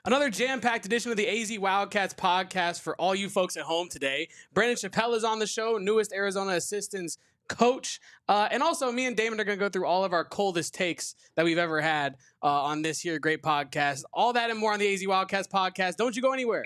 Another jam-packed edition of the AZ Wildcats podcast for all you folks at home today. Brandon Chappell is on the show, newest Arizona assistants coach. And also me and Damon are going to go through all of our coldest takes that we've ever had on this here great podcast. All that and more on the AZ Wildcats podcast. Don't you go anywhere.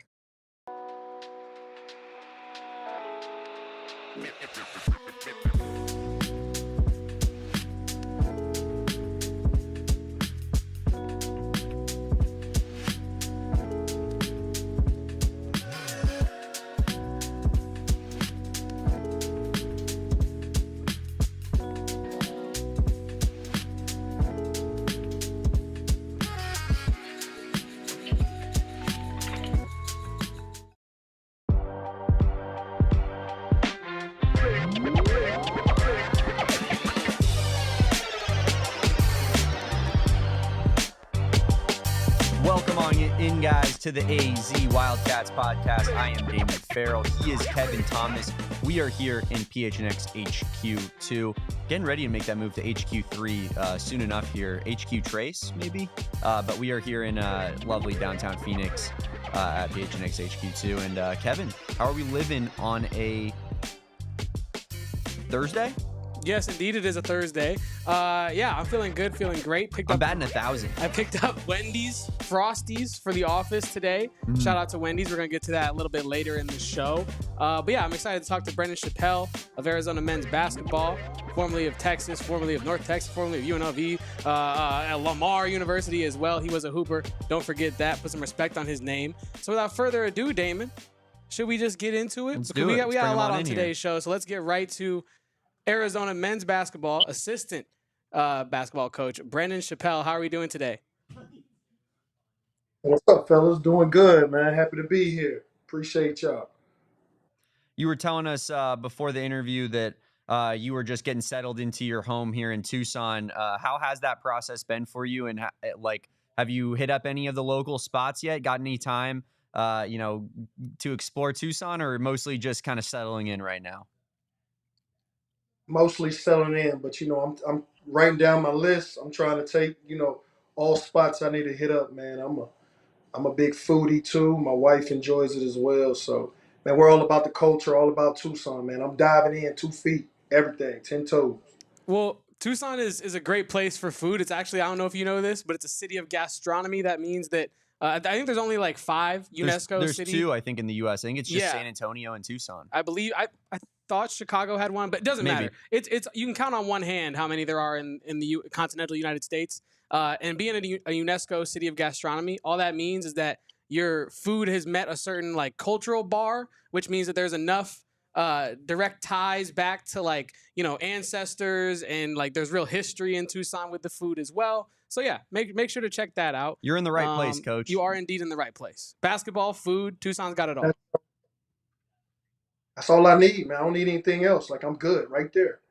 In guys to the AZ Wildcats podcast. I am Damon Farrell. He is Kevin Thomas. We are here in PHNX HQ2, getting ready to make that move to HQ3 soon enough here. HQ Trace maybe, but we are here in lovely downtown Phoenix at PHNX HQ2. And Kevin, how are we living on a Thursday? Yes, indeed, it is a Thursday. Yeah, I'm feeling good, feeling great. I'm batting 1,000. I picked up Wendy's Frosties for the office today. Shout out to Wendy's. We're going to get to that a little bit later in the show. But yeah, I'm excited to talk to Brandon Chappell of Arizona men's basketball, formerly of Texas, formerly of North Texas, formerly of UNLV, at Lamar University as well. He was a hooper. Don't forget that. Put some respect on his name. So without further ado, Damon, should we just get into it? Let's do it. We got a lot on today's here. show, so let's get right to Arizona men's basketball assistant basketball coach Brandon Chappell. How are we doing today? What's up, fellas? Doing good, man. Happy to be here. Appreciate y'all. You were telling us before the interview that you were just getting settled into your home here in Tucson. How has that process been for you? And have you hit up any of the local spots yet? Got any time, to explore Tucson, or mostly just kind of settling in right now? Mostly settling in, but I'm writing down my list. I'm trying to take all spots I need to hit up, man. I'm a big foodie too. My wife enjoys it as well. So, man, we're all about the culture, all about Tucson, man. I'm diving in 2 feet, everything, 10 toes. Well, Tucson is a great place for food. It's actually, I don't know if you know this, but it's a city of gastronomy. That means that I think there's only like 5 UNESCO there's cities. There's 2, I think, in the U.S. I think it's just Yeah. San Antonio and Tucson. I believe I thought Chicago had one, but it doesn't matter. It's you can count on one hand how many there are in the continental United States. And being a UNESCO city of gastronomy, all that means is that your food has met a certain like cultural bar, which means that there's enough direct ties back to ancestors, and like there's real history in Tucson with the food as well. So yeah, make sure to check that out. You're in the right place, coach. You are indeed in the right place. Basketball, food, Tucson's got it all. That's all I need, man. I don't need anything else. Like, I'm good right there.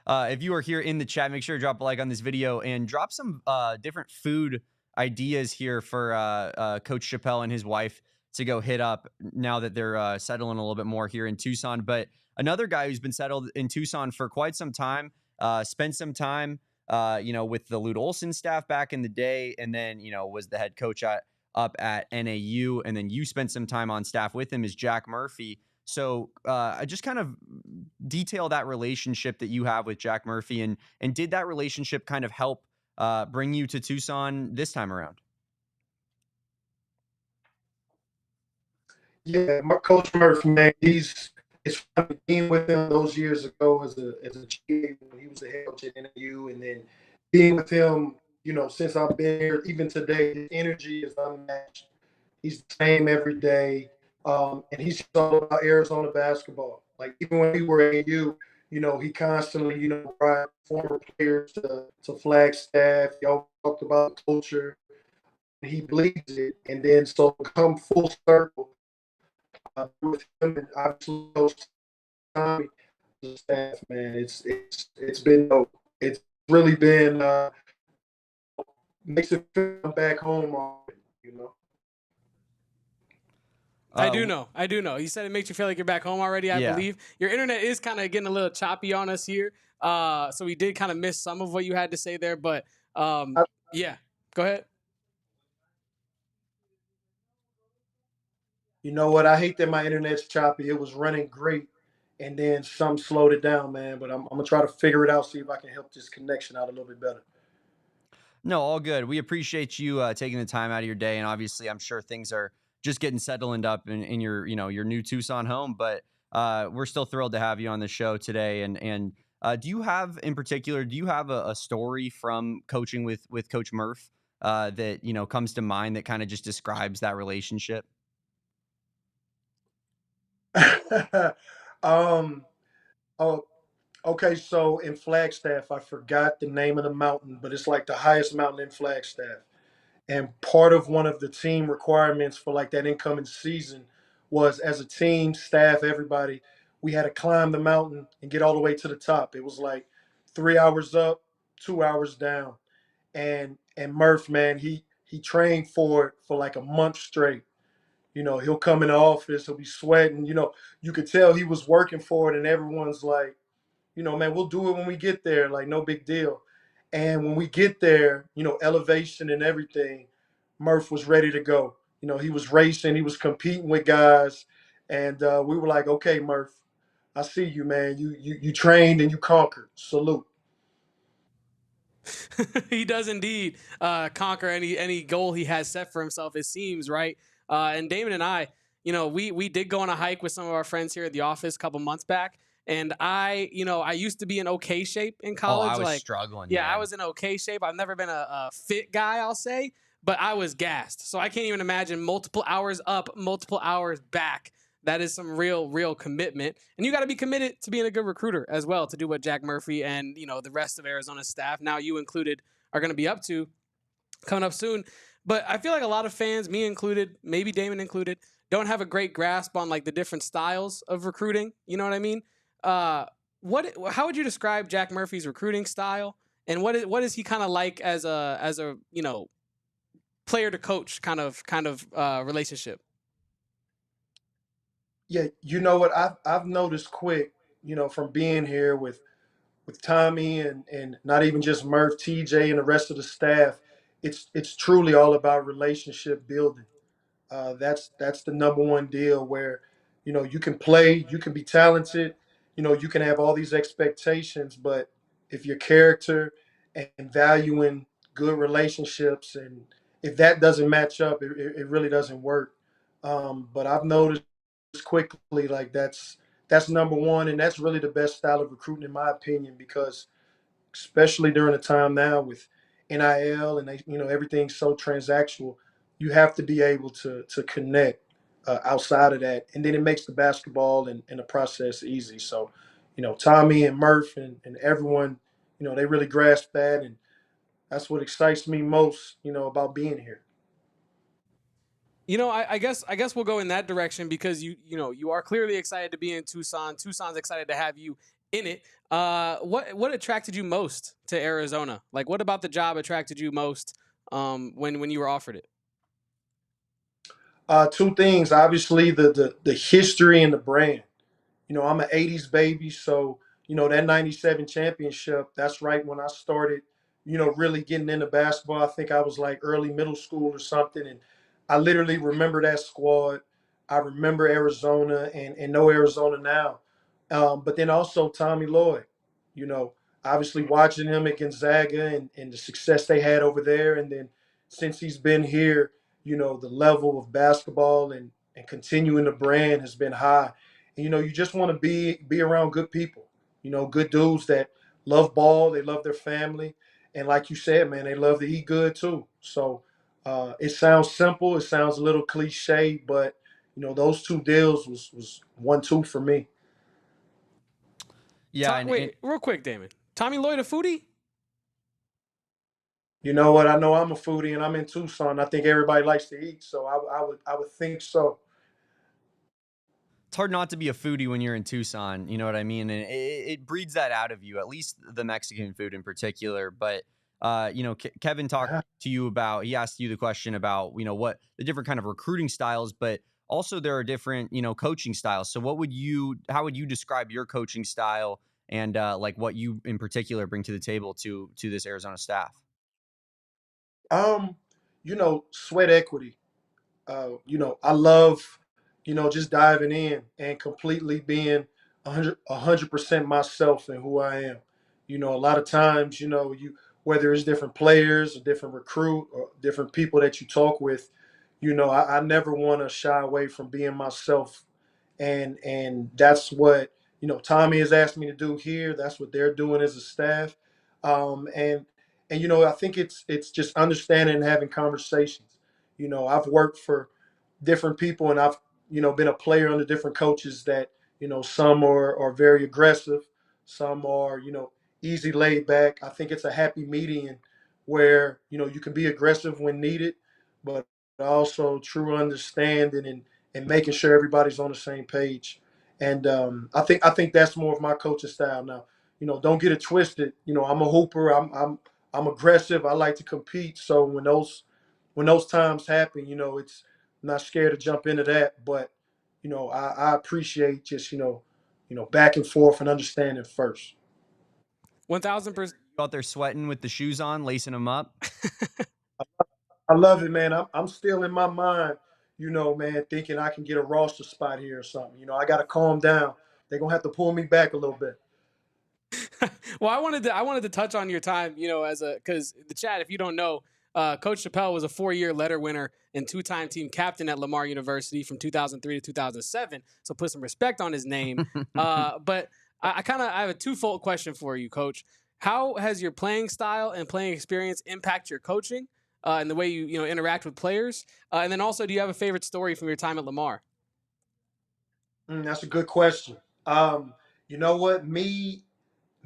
If you are here in the chat, make sure to drop a like on this video and drop some different food ideas here for Coach Chappell and his wife to go hit up now that they're settling a little bit more here in Tucson. But another guy who's been settled in Tucson for quite some time, spent some time, with the Lute Olson staff back in the day, and then, was the head coach up at NAU, and then you spent some time on staff with him, is Jack Murphy. So I just kind of detail that relationship that you have with Jack Murphy, and did that relationship kind of help bring you to Tucson this time around? Yeah, my Coach Murphy, man, it's fun being with him those years ago as a GA when he was the head coach at NAU, and then being with him, since I've been here, even today, his energy is unmatched. He's the same every day. And he's just all about Arizona basketball. Like, even when we were at AU, he constantly, brought former players to Flagstaff. He always talked about the culture. He bleeds it. And then so come full circle with him, and obviously Tommy, the staff, man. It's been dope. It's really been makes it feel back home already, I do know. You said it makes you feel like you're back home already, I believe. Your internet is kind of getting a little choppy on us here. So we did kind of miss some of what you had to say there. But, yeah, go ahead. You know what? I hate that my internet's choppy. It was running great, and then some slowed it down, man. But I'm gonna try to figure it out, see if I can help this connection out a little bit better. No, all good. We appreciate you taking the time out of your day, and obviously, I'm sure things are just getting settled up in your your new Tucson home. But we're still thrilled to have you on the show today. And do you have in particular? Do you have a story from coaching with Coach Murph that comes to mind that kind of just describes that relationship? um. Oh, okay. So in Flagstaff, I forgot the name of the mountain, but it's like the highest mountain in Flagstaff. And part of one of the team requirements for like that incoming season was, as a team, staff, everybody, we had to climb the mountain and get all the way to the top. It was like 3 hours up, 2 hours down. And Murph, man, he trained for it for like a month straight. He'll come in the office, he'll be sweating. You could tell he was working for it, and everyone's like, man, we'll do it when we get there, like no big deal. And when we get there, elevation and everything, Murph was ready to go. He was racing, he was competing with guys, and we were like, okay, Murph, I see you, man. You trained and you conquered. Salute. He does indeed conquer any goal he has set for himself, it seems, right? And Damon and I, we did go on a hike with some of our friends here at the office a couple months back. And I used to be in okay shape in Oh, I college. was Like, struggling, yeah, I man. was in okay shape. I've never been a fit guy, I'll say, but I was gassed. So I can't even imagine multiple hours up, multiple hours back. That is some real commitment. And you got to be committed to being a good recruiter as well, to do what Jack Murphy and, the rest of Arizona's staff, now you included, are going to be up to coming up soon. But I feel like a lot of fans, me included, maybe Damon included, don't have a great grasp on like the different styles of recruiting. You know what I mean? Uh, how would you describe Jack Murphy's recruiting style, and what is he kind of like as a player to coach kind of relationship? Yeah, you know what? I've noticed quick, from being here with Tommy and not even just Murph, TJ, and the rest of the staff. It's truly all about relationship building. That's the number one deal, where you can play, you can be talented, you can have all these expectations, but if your character and valuing good relationships, and if that doesn't match up, it really doesn't work. But I've noticed quickly, like that's number one, and that's really the best style of recruiting in my opinion, because especially during the time now with NIL and everything's so transactional, you have to be able to connect outside of that, and then it makes the basketball and the process easy. So, Tommy and Murph and everyone, they really grasp that, and that's what excites me most, about being here. I guess we'll go in that direction because you are clearly excited to be in Tucson. Tucson's excited to have you in it. What attracted you most to Arizona? Like, what about the job attracted you most when you were offered it? Two things, obviously the history and the brand. I'm an 80s baby, so that 97 championship, that's right when I started, really getting into basketball. I think I was like early middle school or something, and I literally remember that squad. I remember Arizona and know Arizona now. But then also Tommy Lloyd, you know, obviously watching him at Gonzaga and the success they had over there. And then since he's been here, the level of basketball and continuing the brand has been high. And, you just want to be around good people, good dudes that love ball, they love their family. And like you said, man, they love to eat good too. So it sounds simple, it sounds a little cliche, but those two deals was 1-2 for me. Yeah, and Wait, real quick, Damon. Tommy Lloyd a foodie? You know what? I know I'm a foodie and I'm in Tucson. I think everybody likes to eat, so I would think so. it's hard not to be a foodie when you're in Tucson. You know what I mean? And it breeds that out of you, at least the Mexican food in particular. But Kevin talked to you about. He asked you the question about what the different kind of recruiting styles, but also there are different coaching styles. So how would you describe your coaching style and like what you in particular bring to the table to this Arizona staff? Sweat equity. I love just diving in and completely being 100% myself and who I am. A lot of times, whether it's different players or different recruit or different people that you talk with, I never want to shy away from being myself, and that's what Tommy has asked me to do here. That's what they're doing as a staff, and I think it's just understanding and having conversations. I've worked for different people, and I've been a player under different coaches that some are very aggressive, some are easy laid back. I think it's a happy median where you can be aggressive when needed, but also true understanding and making sure everybody's on the same page. And I think that's more of my coaching style now. Don't get it twisted. I'm a hooper. I'm aggressive. I like to compete. So when those times happen, it's I'm not scared to jump into that. But I appreciate just back and forth and understanding first. 1,000%. You out there sweating with the shoes on, lacing them up? I love it, man. I'm still in my mind, man, thinking I can get a roster spot here or something. I got to calm down. They're gonna have to pull me back a little bit. Well, I wanted to touch on your time, because the chat, if you don't know, Coach Chappell was a 4-year letter winner and 2-time team captain at Lamar University from 2003 to 2007. So put some respect on his name. But I have a twofold question for you, Coach. How has your playing style and playing experience impact your coaching and the way you interact with players? And then also, do you have a favorite story from your time at Lamar? That's a good question. You know what? Me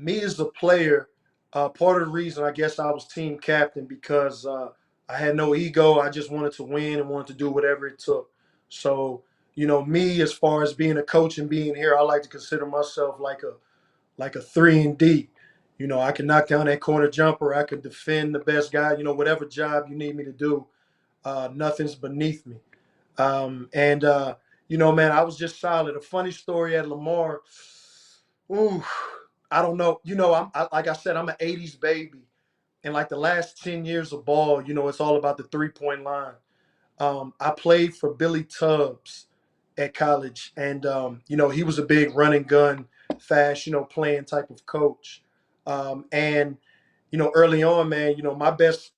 as a player, part of the reason I guess I was team captain because I had no ego. I just wanted to win and wanted to do whatever it took. So, me as far as being a coach and being here, I like to consider myself like a 3 and D. I can knock down that corner jumper. I can defend the best guy. Whatever job you need me to do, nothing's beneath me. And man, I was just solid. A funny story at Lamar. Ooh, I don't know. Like I said, I'm an '80s baby, and like the last 10 years of ball, it's all about the 3-point line. I played for Billy Tubbs at college, and he was a big run and gun, fast, playing type of coach. And early on, man, my best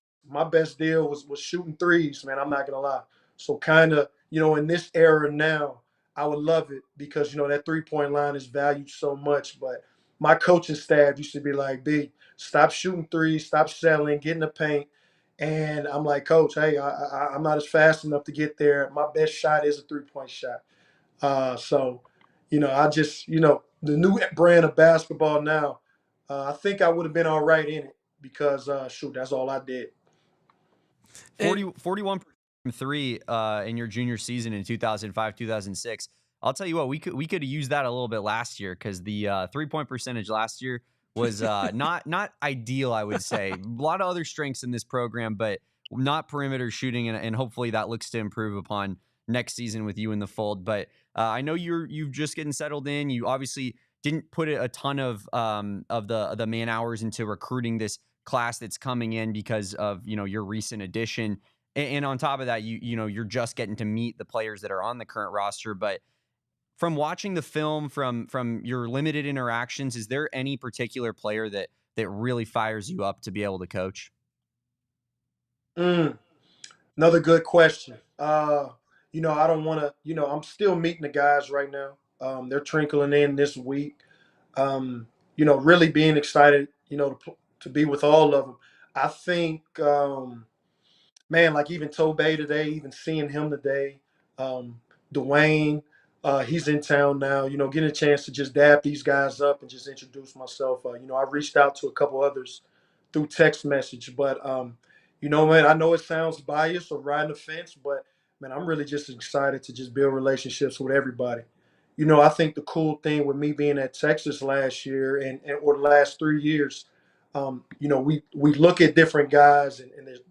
deal was shooting threes, man. I'm not gonna lie. So kind of, in this era now, I would love it because that 3-point line is valued so much. But my coaching staff used to be like, "B, stop shooting threes, stop settling, get in the paint." And I'm like, Coach, hey, I'm not as fast enough to get there. My best shot is a 3-point shot. So, I just, the new brand of basketball now, I think I would have been all right in it because, shoot, that's all I did. 41 from three in your junior season in 2005, 2006. I'll tell you what, we could have used that a little bit last year because the 3-point percentage last year was not ideal, I would say. A lot of other strengths in this program, but not perimeter shooting, and hopefully that looks to improve upon next season with you in the fold. But I know you've just getting settled in. You obviously didn't put a ton of the man hours into recruiting this class that's coming in because of your recent addition. And on top of that, you're just getting to meet the players that are on the current roster. But from watching the film, from your limited interactions, is there any particular player that really fires you up to be able to coach? Another good question. I don't want to. I'm still meeting the guys right now. They're trickling in this week. Really being excited. To be with all of them. I think. Man, like even Tobey today, even seeing him today, Dwayne, he's in town now. Getting a chance to just dab these guys up and just introduce myself. I reached out to a couple others through text message, but man, I know it sounds biased or riding the fence, but man, I'm really just excited to just build relationships with everybody. I think the cool thing with me being at Texas last year and or the last 3 years, we look at different guys and there's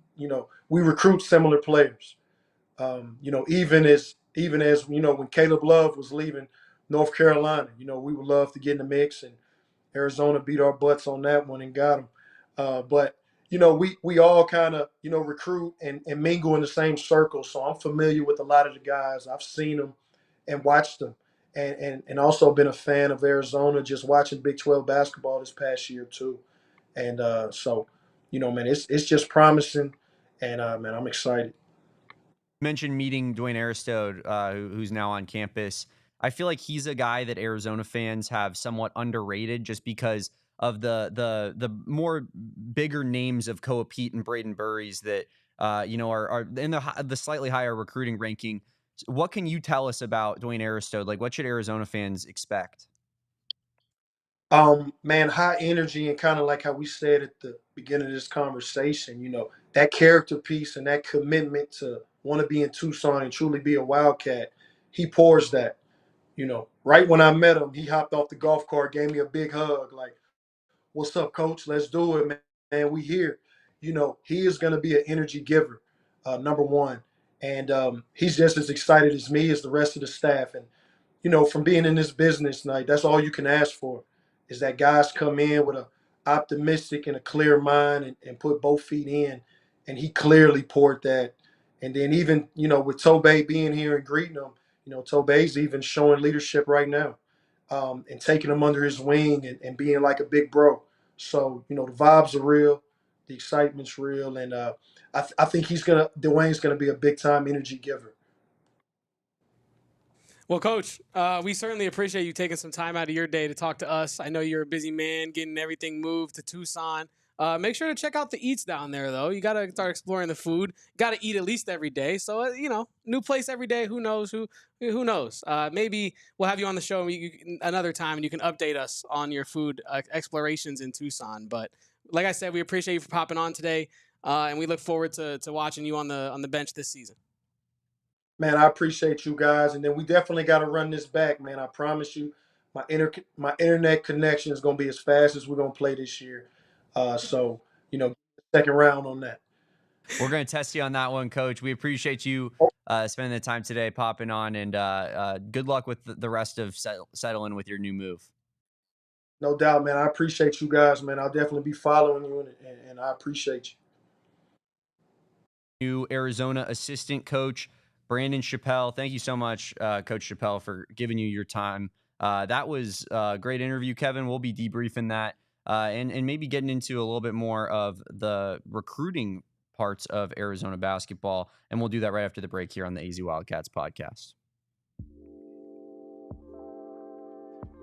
we recruit similar players. Even as when Caleb Love was leaving North Carolina, we would love to get in the mix, and Arizona beat our butts on that one and got them. But we all kind of recruit and mingle in the same circle. So I'm familiar with a lot of the guys. I've seen them and watched them. And also been a fan of Arizona, just watching Big 12 basketball this past year too. And so, man, it's just promising, and man, I'm excited. Mentioned meeting Dwayne Aristode, who's now on campus. I feel like he's a guy that Arizona fans have somewhat underrated just because of the more bigger names of Koa Pete and Braden Burries that are in the slightly higher recruiting ranking. What can you tell us about Dwayne Aristode? Like, what should Arizona fans expect? Man, high energy, and kind of like how we said at the beginning of this conversation, that character piece and that commitment to want to be in Tucson and truly be a Wildcat. He pours that. Right when I met him, he hopped off the golf cart, gave me a big hug, like, "What's up, coach? Let's do it, man. We here." He is going to be an energy giver, number one. And he's just as excited as me, as the rest of the staff. And from being in this business, like, that's all you can ask for, is that guys come in with a optimistic and a clear mind, and put both feet in. And he clearly poured that. And then even, with Tobey being here and greeting him, Tobey's even showing leadership right now, and taking him under his wing, and being like a big bro. So, the vibes are real. The excitement's real. And I think Dwayne's going to be a big time energy giver. Well, Coach, we certainly appreciate you taking some time out of your day to talk to us. I know you're a busy man getting everything moved to Tucson. Make sure to check out the eats down there, though. You got to start exploring the food. Got to eat at least every day. So, new place every day. Who knows? Who knows? Maybe we'll have you on the show another time, and you can update us on your food explorations in Tucson. But like I said, we appreciate you for popping on today, and we look forward to watching you on the bench this season. Man, I appreciate you guys, and then we definitely got to run this back, man. I promise you, my internet connection is going to be as fast as we're going to play this year. So, second round on that. We're going to test you on that one, Coach. We appreciate you spending the time today, popping on, and good luck with the rest of settling with your new move. No doubt, man. I appreciate you guys, man. I'll definitely be following you, and I appreciate you. New Arizona assistant coach, Brandon Chappell. Thank you so much, Coach Chappell, for giving you your time. That was a great interview, Kevin. We'll be debriefing that and maybe getting into a little bit more of the recruiting parts of Arizona basketball. And we'll do that right after the break here on the AZ Wildcats podcast.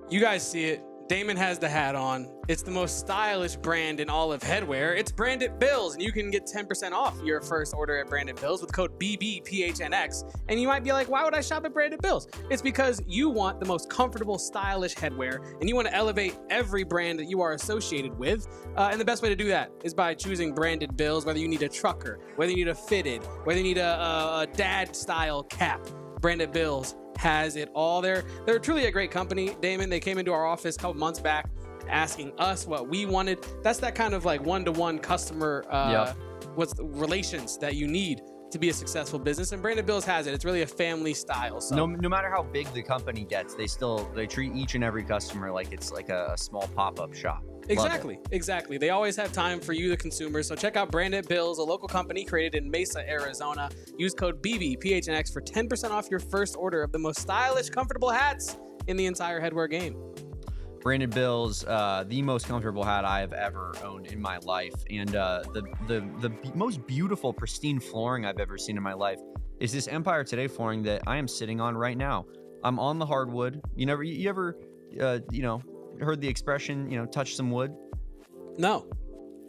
You guys see it. Damon has the hat on. It's the most stylish brand in all of headwear. It's Branded Bills, and you can get 10% off your first order at Branded Bills with code BBPHNX. And you might be like, why would I shop at Branded Bills? It's because you want the most comfortable, stylish headwear, and you want to elevate every brand that you are associated with. And the best way to do that is by choosing Branded Bills, whether you need a trucker, whether you need a fitted, whether you need a dad-style cap. Branded Bills has it all. They're truly a great company. Damon, they came into our office a couple months back asking us what we wanted. That's that kind of like one-to-one customer relations that you need to be a successful business, and Branded Bills has it. It's really a family style. So no matter how big the company gets, they treat each and every customer like it's like a small pop-up shop. Exactly. They always have time for you, the consumer. So check out Branded Bills, a local company created in Mesa, Arizona. Use code BBPHNX for 10% off your first order of the most stylish, comfortable hats in the entire headwear game. Branded Bills, the most comfortable hat I have ever owned in my life, and the most beautiful, pristine flooring I've ever seen in my life is this Empire Today flooring that I am sitting on right now. I'm on the hardwood. You ever heard the expression, touch some wood? No.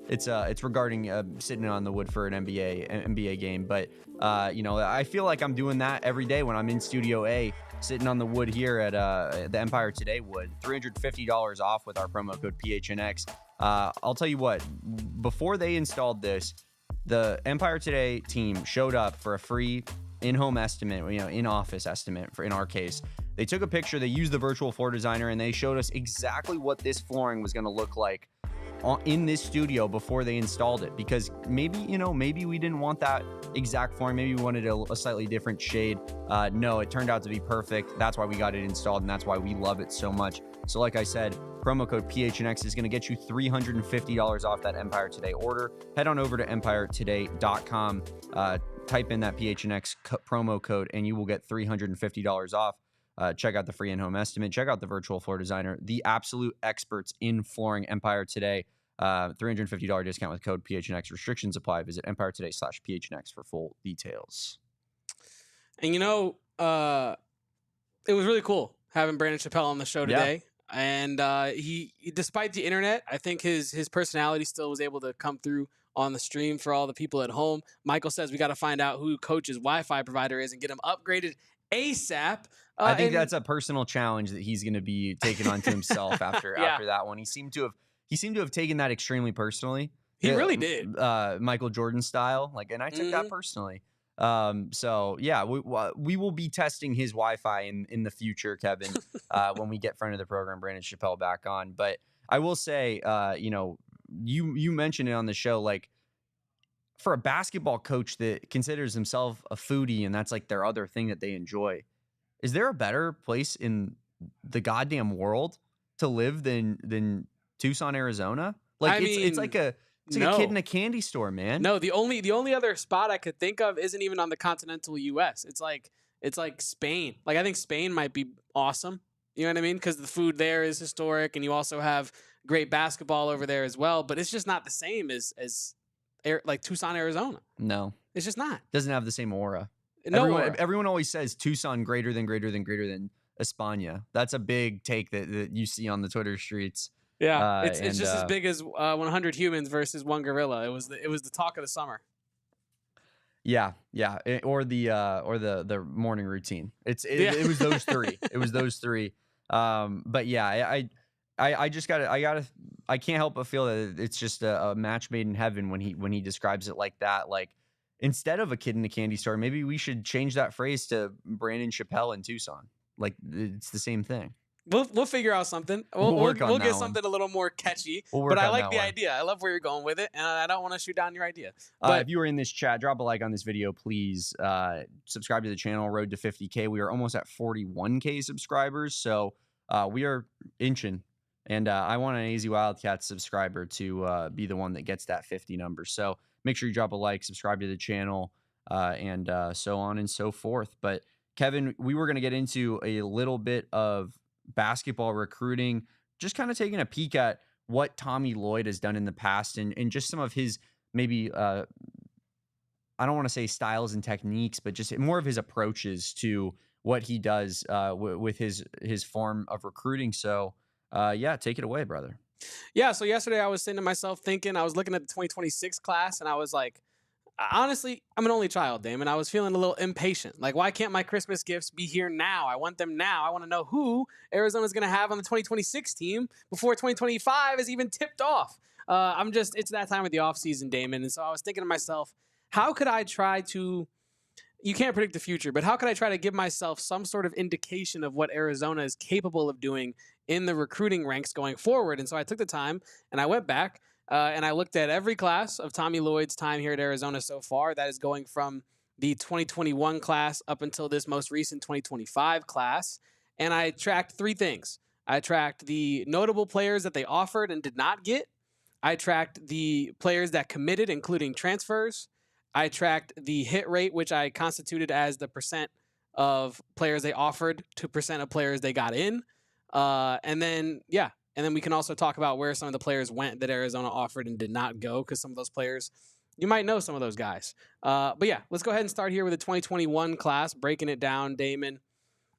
It's regarding sitting on the wood for an NBA game, but I feel like I'm doing that every day when I'm in Studio A, sitting on the wood here at the Empire Today wood. $350 off with our promo code PHNX. I'll tell you what, before they installed this, the Empire Today team showed up for a free in-home estimate, in-office estimate in our case. They took a picture, they used the virtual floor designer, and they showed us exactly what this flooring was going to look like in this studio before they installed it, because maybe we didn't want that exact flooring. Maybe we wanted a slightly different shade. No, it turned out to be perfect. That's why we got it installed, and that's why we love it so much. So like I said, promo code PHNX is going to get you $350 off that Empire Today order. Head on over to empiretoday.com, type in that PHNX promo code, and you will get $350 off. check out the free in-home estimate. Check out the virtual floor designer, the absolute experts in flooring, Empire Today. $350 discount with code PHNX. Restrictions apply. Visit EmpireToday/PHNX for full details. And it was really cool having Brandon Chappell on the show today. And he, despite the internet, I think his personality still was able to come through on the stream for all the people at home. Michael says we got to find out who Coach's Wi-Fi provider is and get him upgraded ASAP. I think that's a personal challenge that he's going to be taking onto himself after that one. He seemed to have taken that extremely personally. He really did. Michael Jordan style. And I took that personally. So yeah, we will be testing his Wi-Fi in the future, Kevin, when we get friend of the program, Brandon Chappell, back on. But I will say, you mentioned it on the show, for a basketball coach that considers himself a foodie and that's their other thing that they enjoy, is there a better place in the goddamn world to live than Tucson, Arizona? It's like a kid in a candy store, man. No, the only other spot I could think of isn't even on the continental U.S. It's like Spain. I think Spain might be awesome. You know what I mean? Because the food there is historic, and you also have great basketball over there as well. But it's just not the same as Tucson, Arizona. No, it's just not. Doesn't have the same aura. Everyone always says Tucson greater than España. That's a big take that you see on the Twitter streets. Yeah, it's just as big as 100 humans versus one gorilla. It was the talk of the summer. Yeah, or the morning routine. It was those three. It was those three. But yeah, I can't help but feel that it's just a match made in heaven when he describes it like that. Instead of a kid in a candy store, maybe we should change that phrase to Brandon Chappell in Tucson. It's the same thing. We'll figure out something. We'll get something a little more catchy. But I like the idea. I love where you're going with it, and I don't want to shoot down your idea. But if you were in this chat, drop a like on this video, please. Subscribe to the channel. Road to 50K. We are almost at 41K subscribers, so we are inching. And I want an AZ Wildcats subscriber to be the one that gets that 50 number. So make sure you drop a like, subscribe to the channel, and so on and so forth. But Kevin, we were going to get into a little bit of basketball recruiting, just kind of taking a peek at what Tommy Lloyd has done in the past and just some of his maybe I don't want to say styles and techniques, but just more of his approaches to what he does with his form of recruiting. So take it away, brother. Yeah, so yesterday I was sitting to myself thinking, I was looking at the 2026 class, and I was like, honestly, I'm an only child, Damon. I was feeling a little impatient. Why can't my Christmas gifts be here now? I want them now. I want to know who Arizona's going to have on the 2026 team before 2025 is even tipped off. It's that time of the offseason, Damon. And so I was thinking to myself, how could I try to, you can't predict the future, but how could I try to give myself some sort of indication of what Arizona is capable of doing in the recruiting ranks going forward? And so I took the time and I went back and I looked at every class of Tommy Lloyd's time here at Arizona so far. That is going from the 2021 class up until this most recent 2025 class. And I tracked three things. I tracked the notable players that they offered and did not get. I tracked the players that committed, including transfers. I tracked the hit rate, which I constituted as the percent of players they offered to percent of players they got in. And then we can also talk about where some of the players went that Arizona offered and did not go, because some of those players, you might know some of those guys. But yeah, let's go ahead and start here with the 2021 class, breaking it down, Damon.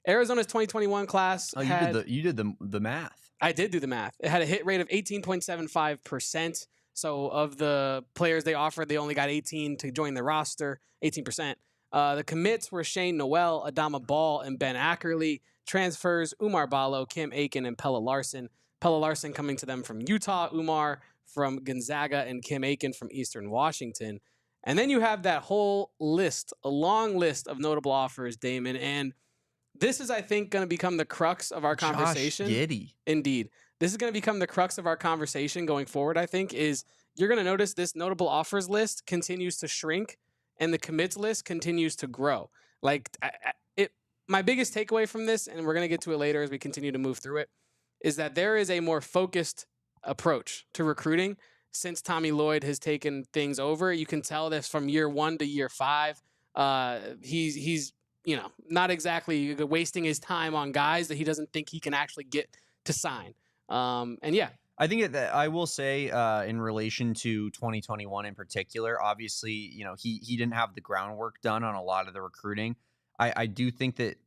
Arizona's 2021 class. Oh, you did the math. I did do the math. It had a hit rate of 18.75%. So of the players they offered, they only got 18 to join the roster, 18%. The commits were Shane Noel, Adama Ball, and Ben Ackerley. Transfers, Umar Ballo, Kim Aiken, and Pella Larson. Pella Larson coming to them from Utah, Umar from Gonzaga, and Kim Aiken from Eastern Washington. And then you have that whole list, a long list of notable offers, Damon. And this is, I think, going to become the crux of our conversation. Josh Giddey. Indeed. This is going to become the crux of our conversation going forward, I think, is you're going to notice this notable offers list continues to shrink and the commits list continues to grow. My biggest takeaway from this, and we're going to get to it later as we continue to move through it, is that there is a more focused approach to recruiting since Tommy Lloyd has taken things over. You can tell this from year 1 to year 5. He's not exactly wasting his time on guys that he doesn't think he can actually get to sign. And yeah, I think that I will say in relation to 2021 in particular, obviously, he didn't have the groundwork done on a lot of the recruiting. I do think that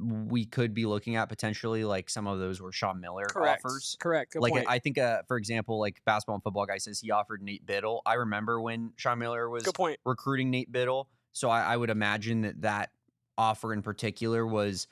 we could be looking at potentially like some of those were Sean Miller offers. Correct. Good Like point. I think, for example, like Basketball and Football Guy says he offered Nate Biddle. I remember when Sean Miller was Good point. recruiting Nate Biddle. So I would imagine that offer in particular was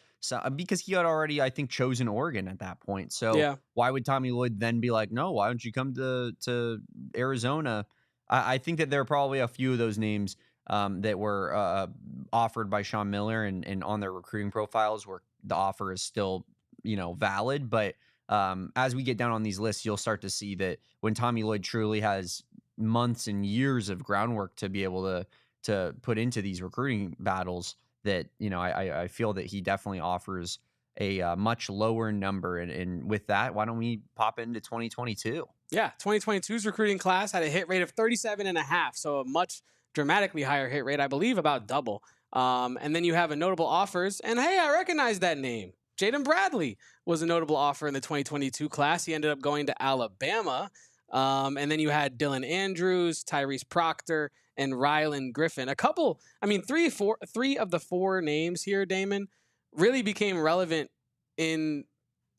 because he had already, I think, chosen Oregon at that point. So Yeah. why would Tommy Lloyd then be like, no, why don't you come to Arizona? I think that there are probably a few of those names that were offered by Sean Miller and on their recruiting profiles where the offer is still, valid. But as we get down on these lists, you'll start to see that when Tommy Lloyd truly has months and years of groundwork to be able to put into these recruiting battles, that, I feel that he definitely offers a much lower number. And with that, why don't we pop into 2022? Yeah, 2022's recruiting class had a hit rate of 37.5, so a much dramatically higher hit rate, I believe about double. And then you have a notable offers, and hey, I recognize that name. Jaden Bradley was a notable offer in the 2022 class. He ended up going to Alabama. And then you had Dylan Andrews, Tyrese Proctor, and Rylan Griffin. Three of the four names here, Damon, really became relevant in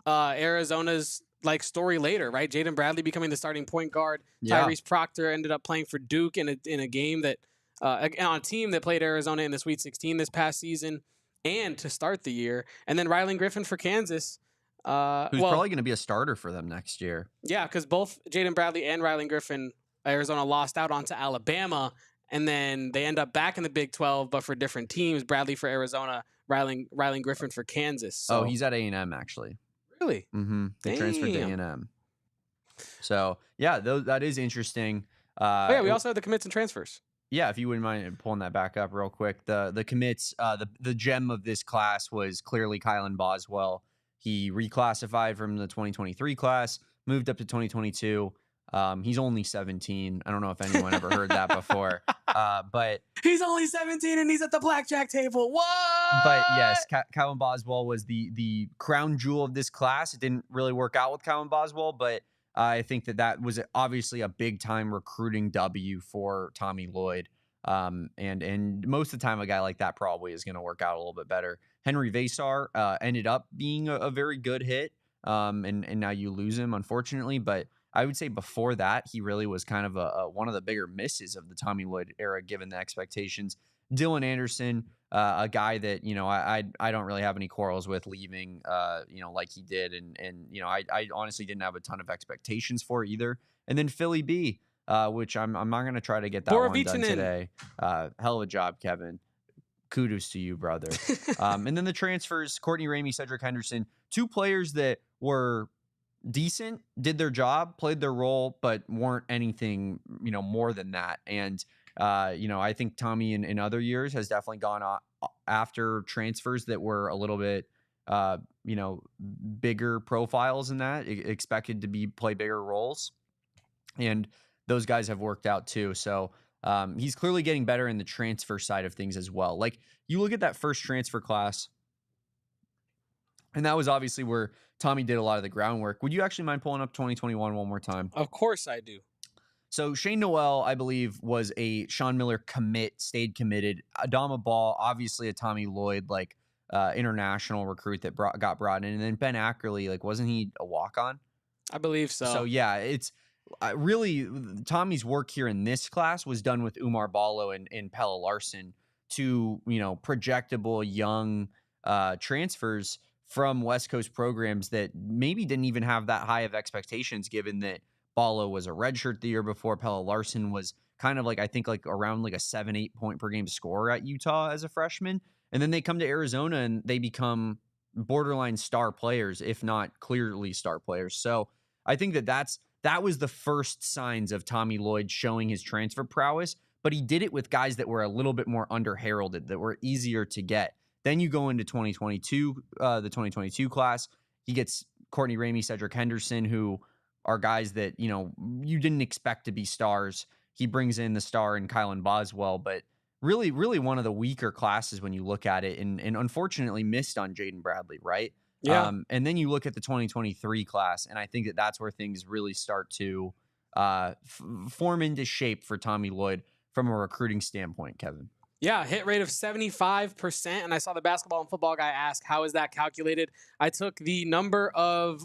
Arizona's story later, right? Jaden Bradley becoming the starting point guard. Yeah. Tyrese Proctor ended up playing for Duke in a game that on a team that played Arizona in the Sweet 16 this past season and to start the year. And then Rylan Griffin for Kansas. Who's probably going to be a starter for them next year. Yeah, because both Jaden Bradley and Rylan Griffin, Arizona lost out onto Alabama, and then they end up back in the Big 12, but for different teams. Bradley for Arizona, Rylan Griffin for Kansas. So. Oh, he's at A&M actually. Really? Mm-hmm. They transferred to A&M. So yeah, that is interesting. We also have the commits and transfers. Yeah, if you wouldn't mind pulling that back up real quick. The commits, the gem of this class was clearly Kylan Boswell. He reclassified from the 2023 class, moved up to 2022. He's only 17. I don't know if anyone ever heard that before. But he's only 17 and he's at the blackjack table. What? But yes, Kylan Boswell was the crown jewel of this class. It didn't really work out with Kylan Boswell, but I think that was obviously a big time recruiting W for Tommy Lloyd. And most of the time, a guy like that probably is going to work out a little bit better. Henry Vasar ended up being a very good hit, and now you lose him, unfortunately. But I would say before that, he really was kind of one of the bigger misses of the Tommy Lloyd era, given the expectations. Dylan Anderson, a guy that, I don't really have any quarrels with leaving, like he did. And I honestly didn't have a ton of expectations for either. And then Philly B, which I'm not going to try to get that one done today. Hell of a job, Kevin. Kudos to you, brother. And then the transfers, Courtney Ramey, Cedric Henderson, two players that were decent, did their job, played their role, but weren't anything, more than that. And, I think Tommy in other years has definitely gone after transfers that were a little bit, bigger profiles than that, expected to play bigger roles. And those guys have worked out too. So he's clearly getting better in the transfer side of things as well. Like you look at that first transfer class, and that was obviously where Tommy did a lot of the groundwork. Would you actually mind pulling up 2021 one more time? Of course I do. So Shane Noel, I believe, was a Sean Miller commit, stayed committed. Adama Ball, obviously a Tommy Lloyd, international recruit that got brought in. And then Ben Ackerley, wasn't he a walk-on? I believe so. So, yeah, it's really Tommy's work here in this class was done with Umar Ballo and Pella Larson, two, projectable young transfers from West Coast programs that maybe didn't even have that high of expectations, given that Ballo was a redshirt the year before. Pella Larson was kind of around a 7-8 point per game scorer at Utah as a freshman. And then they come to Arizona and they become borderline star players, if not clearly star players. So I think that was the first signs of Tommy Lloyd showing his transfer prowess, but he did it with guys that were a little bit more under-heralded, that were easier to get. Then you go into 2022, the 2022 class. He gets Courtney Ramey, Cedric Henderson, who are guys that, you didn't expect to be stars. He brings in the star in Kylan Boswell, but really, really one of the weaker classes when you look at it, and unfortunately missed on Jaden Bradley, right? Yeah. And then you look at the 2023 class, and I think that that's where things really start to form into shape for Tommy Lloyd from a recruiting standpoint, Kevin. Yeah, hit rate of 75%. And I saw the basketball and football guy ask, how is that calculated? I took the number of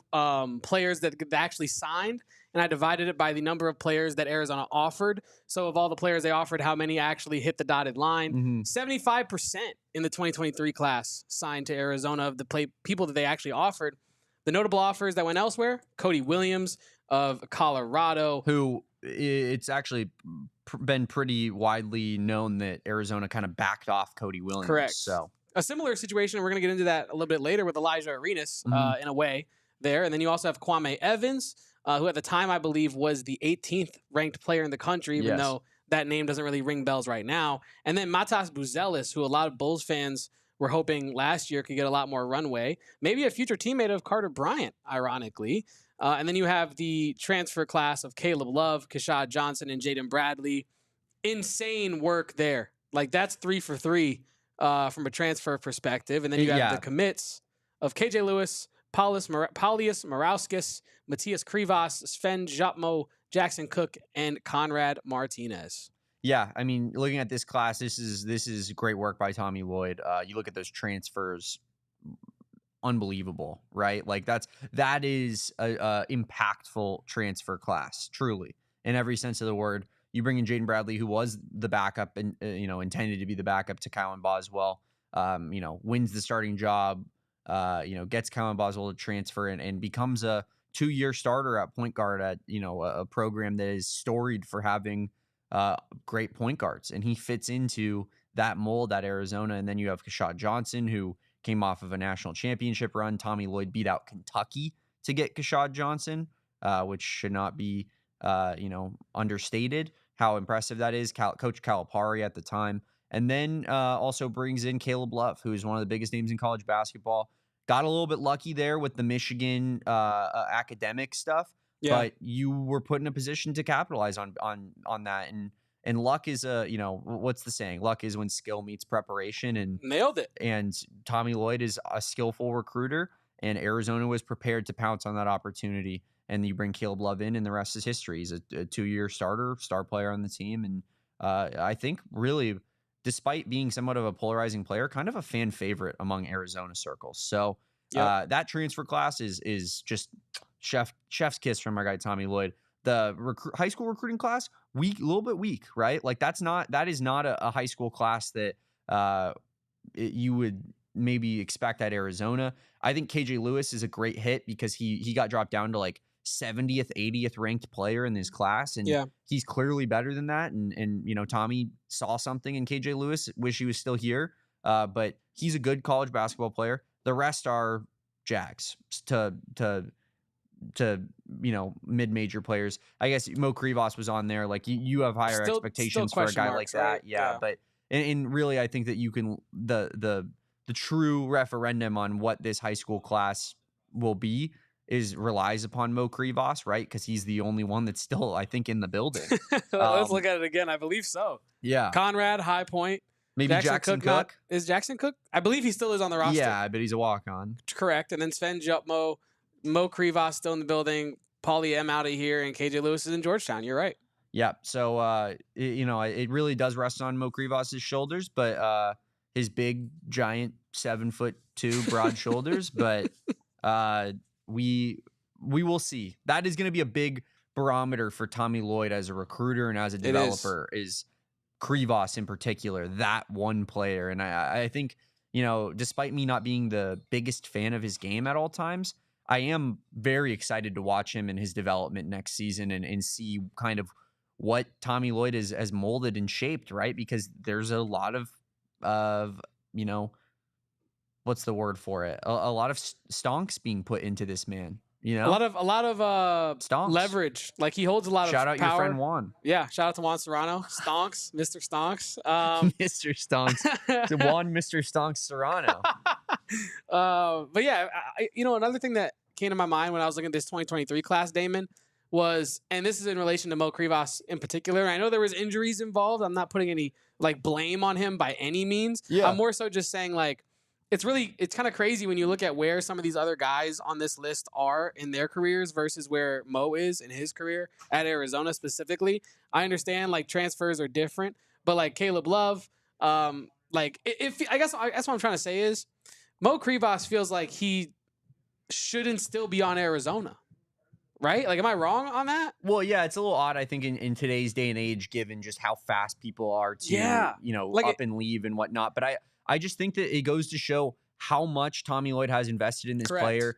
players that actually signed, and I divided it by the number of players that Arizona offered. So of all the players they offered, how many actually hit the dotted line? 75% in the 2023 class signed to Arizona of the people that they actually offered. The notable offers that went elsewhere, Cody Williams of Colorado. Who it's actually been pretty widely known that Arizona kind of backed off Cody Williams. Correct. So a similar situation, we're going to get into that a little bit later with Elijah Arenas in a way there. And then you also have Kwame Evans, who at the time I believe was the 18th ranked player in the country, even though that name doesn't really ring bells right now. And then Matas Buzelis, who a lot of Bulls fans were hoping last year could get a lot more runway. Maybe a future teammate of Carter Bryant, ironically. And then you have the transfer class of Caleb Love, Keshad Johnson, and Jaden Bradley. Insane work there. Like, that's 3 for 3 from a transfer perspective. And then you have the commits of KJ Lewis, Paulius Morauskas, Matthias Krivas, Sven Jotmo, Jackson Cook, and Conrad Martinez. Yeah, I mean, looking at this class, this is great work by Tommy Lloyd. You look at those transfers, unbelievable, right? Like that is a impactful transfer class, truly, in every sense of the word. You bring in Jaden Bradley, who was the backup and intended to be the backup to Cowan Boswell. Wins the starting job. Gets Cowan Boswell to transfer and becomes a 2-year starter at point guard at a program that is storied for having great point guards, and he fits into that mold at Arizona. And then you have Keshad Johnson, who came off of a national championship run. Tommy Lloyd beat out Kentucky to get Keshad Johnson, which should not be understated how impressive that is. Coach Calipari at the time. And then also brings in Caleb Love, who is one of the biggest names in college basketball. Got a little bit lucky there with the Michigan academic stuff, but you were put in a position to capitalize on that. And luck is what's the saying? Luck is when skill meets preparation, and nailed it. And Tommy Lloyd is a skillful recruiter, and Arizona was prepared to pounce on that opportunity. And you bring Caleb Love in, and the rest is history. He's a 2-year starter, star player on the team. And I think really, despite being somewhat of a polarizing player, kind of a fan favorite among Arizona circles. So that transfer class is just chef's kiss from our guy Tommy Lloyd. The high school recruiting class, a little bit weak, right? Like that is not a high school class that you would maybe expect at Arizona. I think KJ Lewis is a great hit because he got dropped down to like 70th, 80th ranked player in this class. And he's clearly better than that. And Tommy saw something in KJ Lewis, wish he was still here. But he's a good college basketball player. The rest are Jags to mid-major players. I guess Mo Krivas was on there. Like you have higher expectations for a guy like that. Right? Yeah. But and really, I think that you can, the true referendum on what this high school class will be relies upon Mo Krivas, right? Because he's the only one that's still, I think, in the building. Let's look at it again. I believe so. Yeah. Conrad, High Point. Maybe Jackson Cook. Is Jackson Cook? I believe he still is on the roster. Yeah, but he's a walk-on. Correct. And then Sven Jutmo, Mo Krivas still in the building. Paulie M out of here, and KJ Lewis is in Georgetown. You're right. Yeah. So, it really does rest on Mo Krivas' shoulders, but his big, giant, 7'2" broad shoulders. But we will see. That is going to be a big barometer for Tommy Lloyd as a recruiter and as a developer is Krivas in particular, that one player. And I think, despite me not being the biggest fan of his game at all times, I am very excited to watch him in his development next season and see kind of what Tommy Lloyd has molded and shaped, right? Because there's a lot of what's the word for it? A lot of stonks being put into this man. A lot of stonks. Leverage. Like he holds a lot shout of out power. Your friend Juan. Yeah, shout out to Juan Serrano. Stonks, Mr. Stonks. Mr. Stonks. To Juan, Mr. Stonks Serrano. But yeah, another thing that came to my mind when I was looking at this 2023 class, Damon, was, and this is in relation to Mo Krivas in particular. I know there was injuries involved. I'm not putting any like blame on him by any means. Yeah. I'm more so just saying like, it's kind of crazy when you look at where some of these other guys on this list are in their careers versus where Mo is in his career at Arizona specifically. I understand like transfers are different, but like Caleb Love, like if I guess that's what I'm trying to say is Mo Krivas feels like he shouldn't still be on Arizona. Right? Like, am I wrong on that? Well, yeah, it's a little odd, I think, in today's day and age, given just how fast people are to, Like up and leave and whatnot. But I just think that it goes to show how much Tommy Lloyd has invested in this player.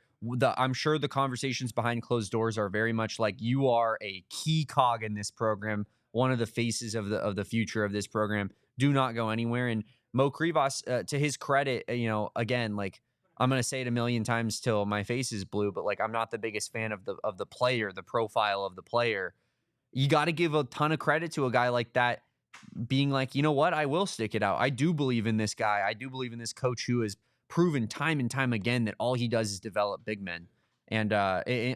I'm sure the conversations behind closed doors are very much like, you are a key cog in this program, one of the faces of the future of this program. Do not go anywhere. And Mo Krivas, to his credit, again, like, I'm going to say it a million times till my face is blue, but like, I'm not the biggest fan of the player, the profile of the player. You got to give a ton of credit to a guy like that being like, you know what? I will stick it out. I do believe in this guy. I do believe in this coach who has proven time and time again that all he does is develop big men. And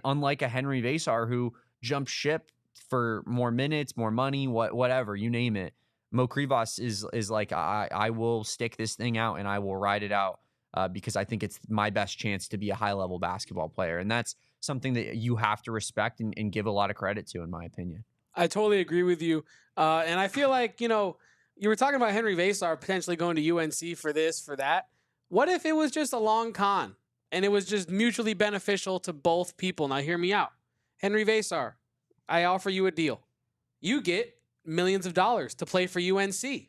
unlike a Henry Vasar who jumped ship for more minutes, more money, whatever, you name it, Mo Krivas is like, I will stick this thing out and I will ride it out. Because I think it's my best chance to be a high-level basketball player. And that's something that you have to respect and give a lot of credit to, in my opinion. I totally agree with you. And I feel like, you were talking about Henry Vasar potentially going to UNC for this, for that. What if it was just a long con and it was just mutually beneficial to both people? Now, hear me out. Henry Vasar, I offer you a deal. You get millions of dollars to play for UNC.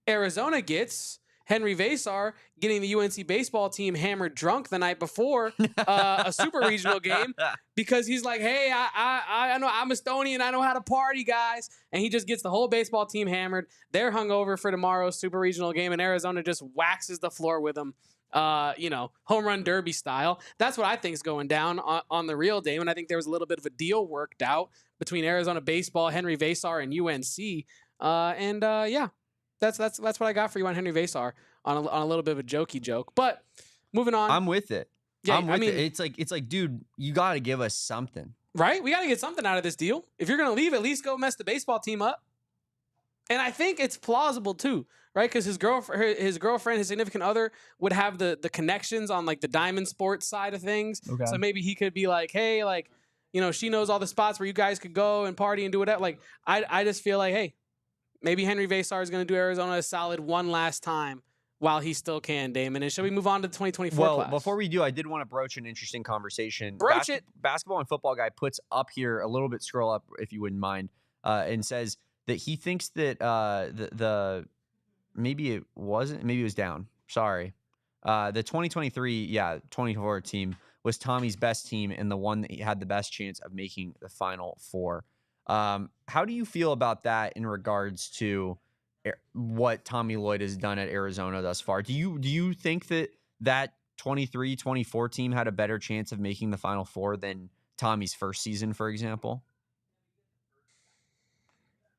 Arizona gets Henry Vasar getting the UNC baseball team hammered drunk the night before a super regional game because he's like, hey, I know I'm Estonian. I know how to party, guys. And he just gets the whole baseball team hammered. They're hungover for tomorrow's super regional game, and Arizona just waxes the floor with them, home run derby style. That's what I think is going down on the real, Damon. I think there was a little bit of a deal worked out between Arizona baseball, Henry Vasar, and UNC. That's what I got for you on Henry Vasar on a little bit of a jokey joke. But moving on, I'm with it. Yeah, I'm with it. It's like, dude, you got to give us something, right? We got to get something out of this deal. If you're gonna leave, at least go mess the baseball team up. And I think it's plausible too, right? Because his girlfriend, his significant other, would have the connections on like the diamond sports side of things. Okay. So maybe he could be like, hey, like, she knows all the spots where you guys could go and party and do whatever. Like, I just feel like, hey, maybe Henry Vasar is going to do Arizona a solid one last time while he still can, Damon. And shall we move on to the 2024 class? Before we do, I did want to broach an interesting conversation. Broach it. Basketball and Football Guy puts up here a little bit, scroll up if you wouldn't mind, and says that he thinks that maybe it was down. Sorry. The 2023, 24 team was Tommy's best team and the one that he had the best chance of making the Final Four. How do you feel about that in regards to what Tommy Lloyd has done at Arizona thus far? Do you think that 23-24 team had a better chance of making the Final Four than Tommy's first season, for example?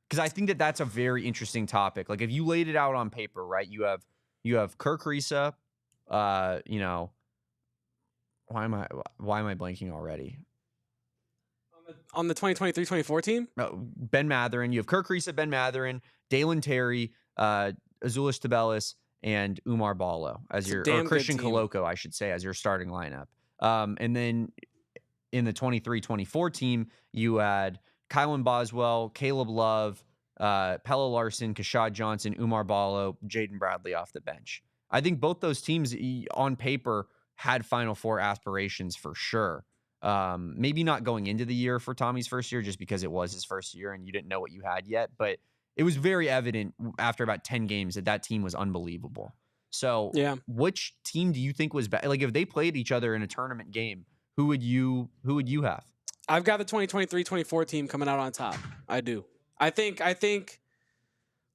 Because I think that's a very interesting topic. Like, if you laid it out on paper, right? You have Kirk Risa, why am I blanking already? On the 2023-24 team? Ben Mathurin. You have Kirk Risa, Ben Mathurin, Dalen Terry, Azulis Tabelis, and Umar Ballo as or Christian Koloko, I should say, as your starting lineup. And then in the 23-24 team, you had Kylan Boswell, Caleb Love, Pella Larson, Kashad Johnson, Umar Ballo, Jaden Bradley off the bench. I think both those teams on paper had Final Four aspirations for sure. Maybe not going into the year for Tommy's first year just because it was his first year and you didn't know what you had yet, but it was very evident after about 10 games that team was unbelievable. So which team do you think was better? Like, if they played each other in a tournament game, who would you have? I've got the 2023-24 team coming out on top. I do. I think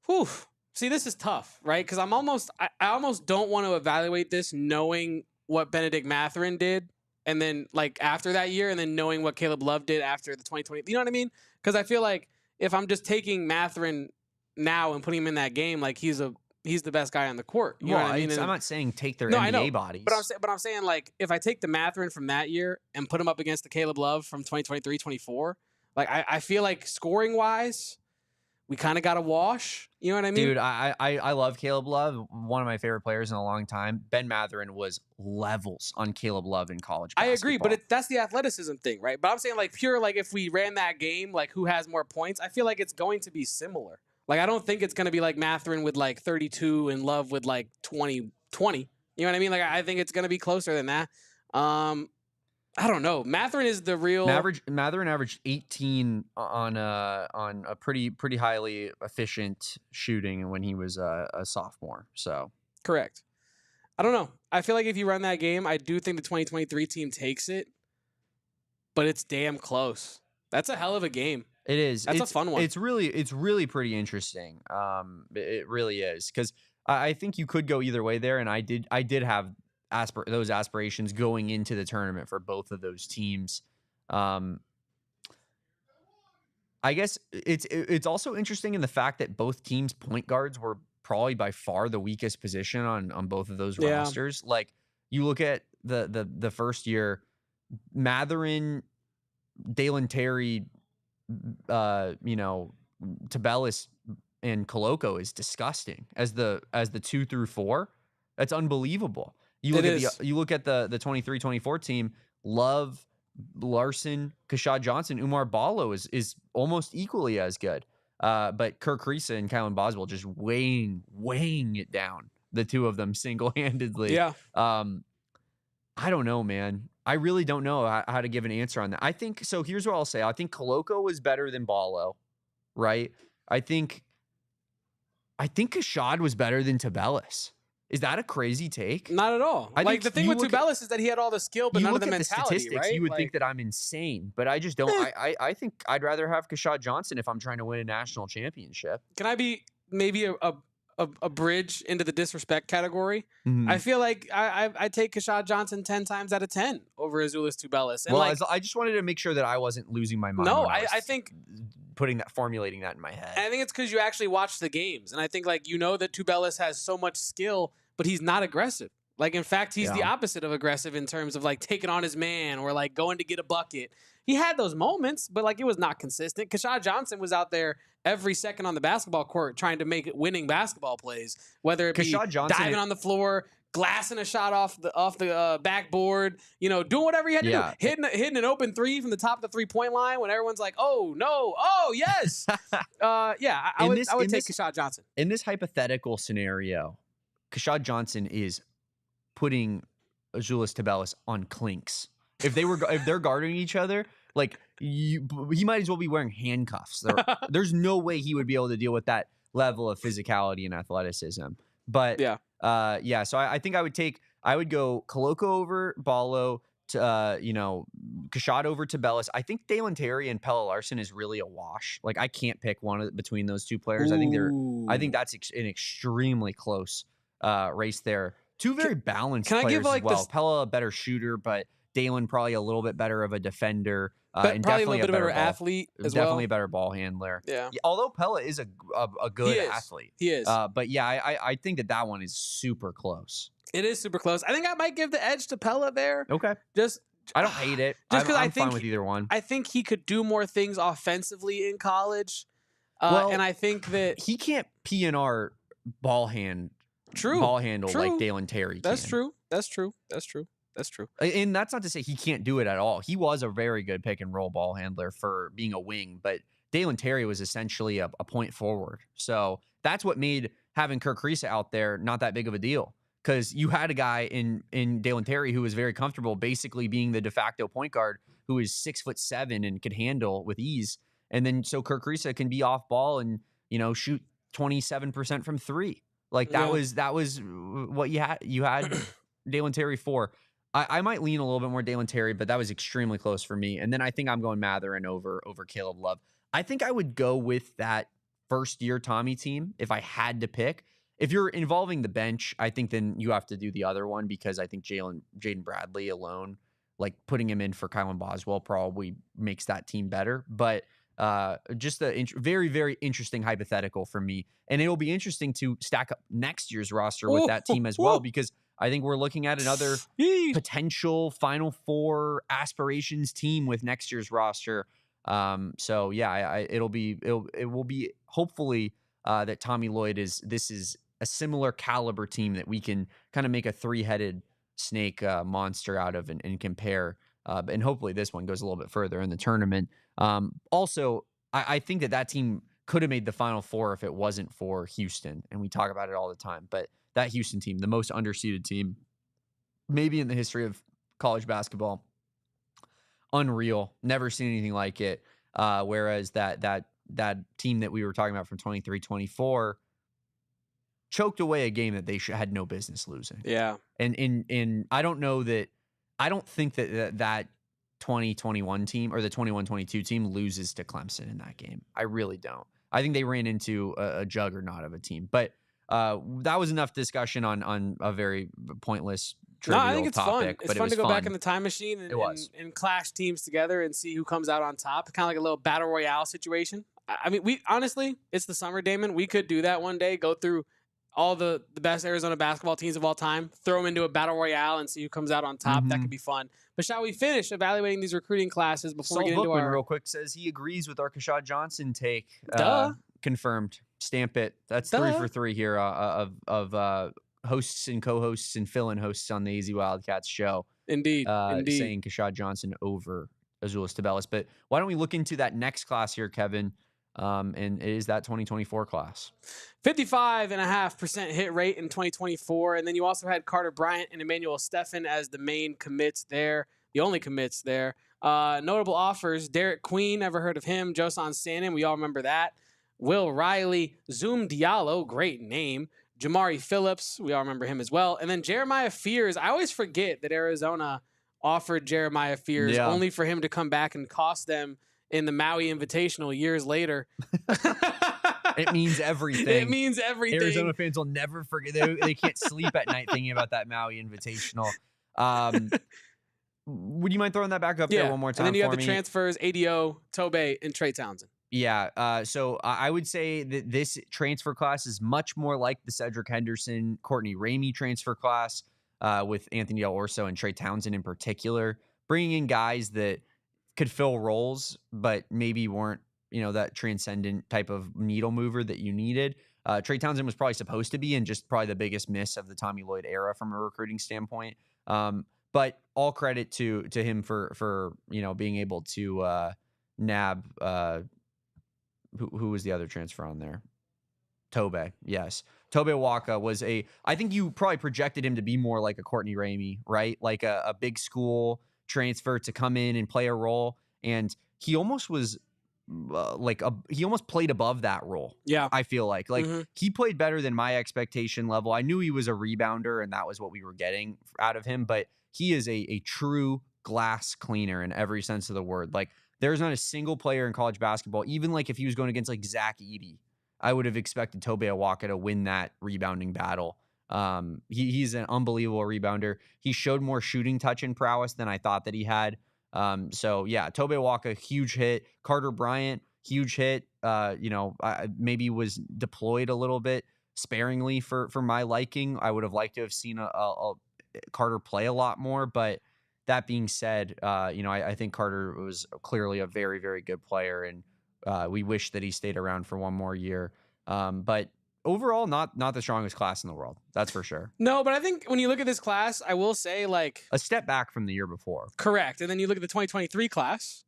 whew. See, this is tough, right? Because I almost don't want to evaluate this knowing what Benedict Mathurin did and then like after that year and then knowing what Caleb Love did after the 2020. You know what I mean? Because I feel like if I'm just taking Mathurin now and putting him in that game, like he's the best guy on the court. You know what I mean? I'm not saying take their NBA bodies. But I'm saying like if I take the Mathurin from that year and put him up against the Caleb Love from 2023-24, Like I feel like scoring wise, we kind of got a wash. You know what I mean? Dude, I love Caleb Love, one of my favorite players in a long time. Ben Mathurin was levels on Caleb Love in college basketball. I agree, but that's the athleticism thing, right? But I'm saying like pure, like if we ran that game, like who has more points, I feel like it's going to be similar. Like I don't think it's going to be like Mathurin with like 32 and Love with like 20. You know what I mean? Like I think it's going to be closer than that. I don't know. Mathurin is the real Mathurin averaged 18 on a pretty highly efficient shooting when he was a sophomore. So correct. I don't know. I feel like if you run that game, I do think the 2023 team takes it, but it's damn close. That's a hell of a game. It is. That's a fun one. It's really pretty interesting. It really is, because I think you could go either way there, and I did have those aspirations going into the tournament for both of those teams. I guess it's also interesting in the fact that both teams' point guards were probably by far the weakest position on both of those rosters. Like you look at the first year, Mathurin, Dalen Terry, Tabellis and Koloko is disgusting as the 2 through 4. That's unbelievable. You look at the 23-24 team, Love, Larson, Kashad Johnson, Umar Ballo is almost equally as good. But Kirk Risa and Kylan Boswell just weighing it down, the two of them single-handedly. Yeah. I don't know, man. I really don't know how to give an answer on that. I think so. Here's what I'll say. I think Koloko was better than Ballo, right? I think Kashad was better than Tabellis. Is that a crazy take? Not at all. Like the thing with Tabellis is that he had all the skill, but none of the mentality. Statistics, right? You would think that I'm insane, but I just don't. I think I'd rather have Kashad Johnson if I'm trying to win a national championship. Can I be maybe a bridge into the disrespect category? Mm-hmm. I feel like I take Kashad Johnson 10 times out of 10 over Azuolas Tubelis. And I just wanted to make sure that I wasn't losing my mind. No, I think formulating that in my head. I think it's because you actually watch the games, and I think that Tubelis has so much skill, but he's not aggressive. Like in fact, he's the opposite of aggressive in terms of like taking on his man or like going to get a bucket. He had those moments, but like it was not consistent. Kashad Johnson was out there every second on the basketball court trying to make winning basketball plays, whether it be diving on the floor, glassing a shot off the backboard, doing whatever he had to do, hitting an open three from the top of the 3-point line when everyone's like, oh no, oh yes, I would take Kashad Johnson in this hypothetical scenario. Kashad Johnson is putting Azuolas Tubelis on clinks. If they're guarding each other, like he might as well be wearing handcuffs. There's no way he would be able to deal with that level of physicality and athleticism. But so I think I would go Koloko over Ballo, Kashad over Tubelis. I think Dalen Terry and Pelle Larsson is really a wash. Like I can't pick one between those two players. Ooh. I think that's an extremely close race there. Two very balanced players as well. Pelle a better shooter, but Dalen probably a little bit better of a defender. And probably a little bit better athlete as well. Definitely a better ball handler. Yeah. Although Pelle is a good athlete. He is. But yeah, I think that one is super close. It is super close. I think I might give the edge to Pelle there. Okay. I don't hate it. Just because I'm fine with either one. I think he could do more things offensively in college. And I think that he can't PNR ball handle like Dalen Terry can. That's true. And that's not to say he can't do it at all. He was a very good pick and roll ball handler for being a wing, but Dalen Terry was essentially a point forward. So that's what made having Kirk Risa out there not that big of a deal, because you had a guy in Dalen Terry who was very comfortable basically being the de facto point guard, who is 6'7" and could handle with ease. And then so Kirk Risa can be off ball and shoot 27% from 3. Like that was what you had Dalen Terry for. I might lean a little bit more Dalen Terry, but that was extremely close for me. And then I think I'm going Mathurin over Caleb Love. I think I would go with that first year Tommy team if I had to pick. If you're involving the bench, I think then you have to do the other one, because I think Jaden Bradley alone, like putting him in for Kylan Boswell, probably makes that team better. But just a very, very interesting hypothetical for me. And it'll be interesting to stack up next year's roster with that team as well, because I think we're looking at another potential Final Four aspirations team with next year's roster. So yeah, it will be hopefully that Tommy Lloyd is a similar caliber team that we can kind of make a 3-headed snake monster out of and compare. And hopefully this one goes a little bit further in the tournament. Also, I think that team could have made the Final Four if it wasn't for Houston. And we talk about it all the time. But that Houston team, the most underseeded team, maybe in the history of college basketball, unreal. Never seen anything like it. Whereas that team that we were talking about from 23-24 choked away a game that they had no business losing. Yeah. And I don't think that 2021 team or the 21-22 team loses to Clemson in that game. I really don't. I think they ran into a juggernaut of a team. But that was enough discussion on a very pointless trivial topic. No, I think it's fun. It's fun to go back in the time machine and clash teams together and see who comes out on top. Kind of like a little battle royale situation. I mean, we honestly, it's the summer, Damon. We could do that one day. Go through all the best Arizona basketball teams of all time, throw them into a battle royale and see who comes out on top. That could be fun. But shall we finish evaluating these recruiting classes before we get into our... real quick says he agrees with our Kashad Johnson take. Duh. Confirmed. Stamp it. That's 3 for 3 here of hosts and co-hosts and fill-in hosts on the Easy Wildcats show. Indeed. Saying Kashad Johnson over Azuolas Tubelis. But why don't we look into that next class here, Kevin? And it is that 2024 class. 55.5% hit rate in 2024. And then you also had Carter Bryant and Emmanuel Steffen as the main commits there, the only commits there. Notable offers, Derek Queen, never heard of him. Josan Sanin, we all remember that. Will Riley, Zoom Diallo, great name. Jamari Phillips, we all remember him as well. And then Jeremiah Fears. I always forget that Arizona offered Jeremiah Fears only for him to come back and cost them in the Maui Invitational years later. It means everything. It means everything. Arizona fans will never forget. They can't sleep at night thinking about that Maui Invitational. Would you mind throwing that back up there one more time? And then you have the transfers, ADO, Tobe, and Trey Townsend. Yeah. So I would say that this transfer class is much more like the Cedric Henderson, Courtney Ramey transfer class with Anthony Del Orso and Trey Townsend in particular, bringing in guys that could fill roles, but maybe weren't, that transcendent type of needle mover that you needed. Trey Townsend was probably supposed to be, and just probably the biggest miss of the Tommy Lloyd era from a recruiting standpoint. But all credit to him for being able to nab who was the other transfer on there? Tobe, yes. Tobe Waka was I think you probably projected him to be more like a Courtney Ramey, right? Like a big school transfer to come in and play a role. And he almost was he almost played above that role. Yeah. I feel like he played better than my expectation level. I knew he was a rebounder and that was what we were getting out of him, but he is a true glass cleaner in every sense of the word. Like, there's not a single player in college basketball, even like if he was going against like Zach Edey, I would have expected Tobe Awaka to win that rebounding battle. He's an unbelievable rebounder. He showed more shooting touch and prowess than I thought that he had. So yeah, Tobe Awaka, huge hit. Carter Bryant, huge hit. Maybe was deployed a little bit sparingly for my liking. I would have liked to have seen a Carter play a lot more, but that being said, I think Carter was clearly a very, very good player, and we wish that he stayed around for one more year. But overall, not the strongest class in the world. That's for sure. No, but I think when you look at this class, I will say a step back from the year before. Correct. And then you look at the 2023 class,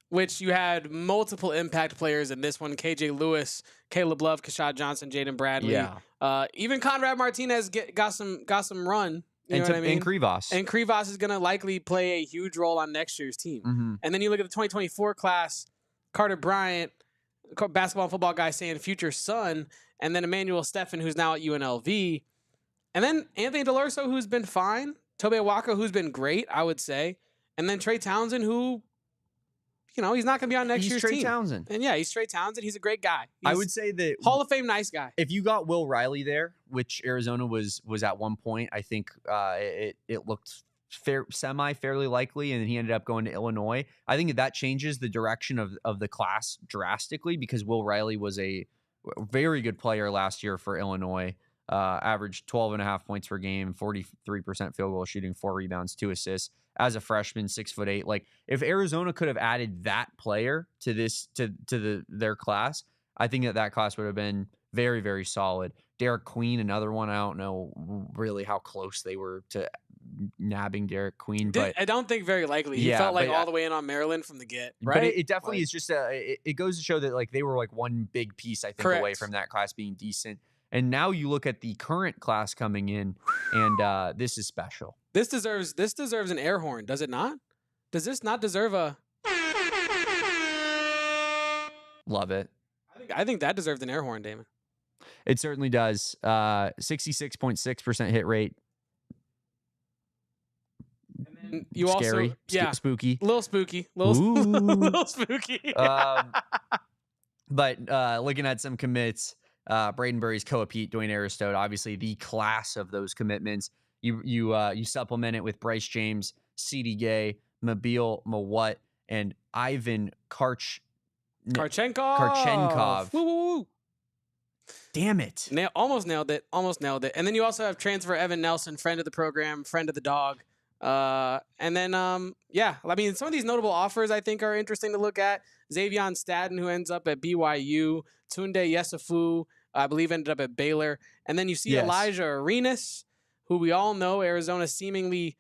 which you had multiple impact players in this one. KJ Lewis, Caleb Love, Kashad Johnson, Jaden Bradley. Yeah. Even Conrad Martinez got some run. You know what I mean? And Krivas. And Krivas is going to likely play a huge role on next year's team. Mm-hmm. And then you look at the 2024 class, Carter Bryant, basketball and football guy saying future son, and then Emmanuel Steffen, who's now at UNLV. And then Anthony Del Orso, who's been fine. Tobe Awaka, who's been great, I would say. And then Trey Townsend, who, he's not going to be on next year's team. He's Trey Townsend. And yeah, he's Trey Townsend. He's a great guy. I would say that Hall of Fame nice guy. If you got Will Riley there, which Arizona was at one point, I think it looked fairly likely, and then he ended up going to Illinois. I think that changes the direction of the class drastically, because Will Riley was a very good player last year for Illinois. averaged 12.5 points per game, 43% field goal shooting, 4 rebounds, 2 assists. As a freshman, 6'8". Like if Arizona could have added that player to their class, I think that class would have been very, very solid. Derek Queen, another one. I don't know really how close they were to nabbing Derek Queen, but I don't think very likely. He felt like all the way in on Maryland from the get, right? But it definitely is just it goes to show that like they were like one big piece, I think, away from that class being decent. And now you look at the current class coming in, and this is special. This deserves an air horn, does it not? Does this not deserve a? Love it. I think that deserves an air horn, Damon. It certainly does. 66.6% hit rate. And then you Scary, also spooky, a little spooky, little spooky. But looking at some commits, Braden Burry's Coapete, Dwayne Aristote, obviously the class of those commitments. You supplement it with Bryce James, C.D. Gay, Mobile Mawut, and Ivan Karchenkov. Woo, woo, woo. Damn it. Almost nailed it. And then you also have transfer Evan Nelson, friend of the program, friend of the dog. And then, I mean, some of these notable offers I think are interesting to look at. Xavion Staten, who ends up at BYU. Tunde Yesufu, I believe, ended up at Baylor. And then you see Elijah Arenas, who we all know Arizona seemingly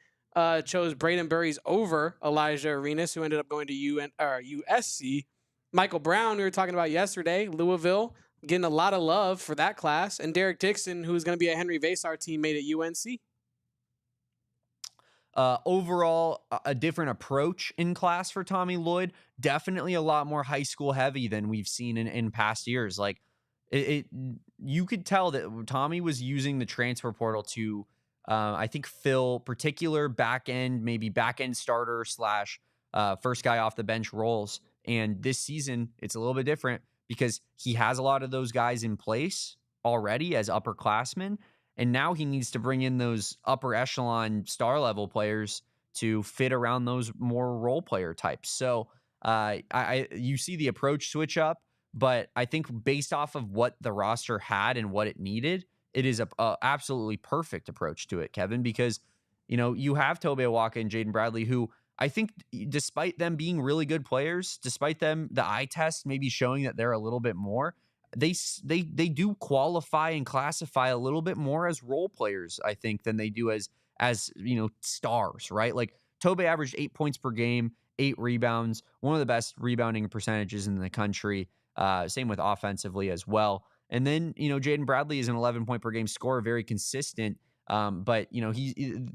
chose Braden Burry's over Elijah Arenas, who ended up going to USC. Michael Brown, we were talking about yesterday, Louisville, getting a lot of love for that class. And Derek Dixon, who's going to be a Henry Vasar teammate at UNC. Overall, a different approach in class for Tommy Lloyd. Definitely a lot more high school heavy than we've seen in past years. Like you could tell that Tommy was using the transfer portal to, I think, fill particular back end starter / first guy off the bench roles. And this season, it's a little bit different because he has a lot of those guys in place already as upperclassmen. And now he needs to bring in those upper echelon star level players to fit around those more role player types. So you see the approach switch up, but I think based off of what the roster had and what it needed, it is a absolutely perfect approach to it, Kevin, because, you know, you have Tobe Awaka and Jaden Bradley, who I think despite them being really good players, despite them, the eye test maybe showing that they're a little bit more, they do qualify and classify a little bit more as role players, I think, than they do as you know, stars, right? Like Tobe averaged 8 points per game, 8 rebounds, one of the best rebounding percentages in the country. Same with offensively as well. And then, you know, Jaden Bradley is an 11 point per game scorer, very consistent. But you know,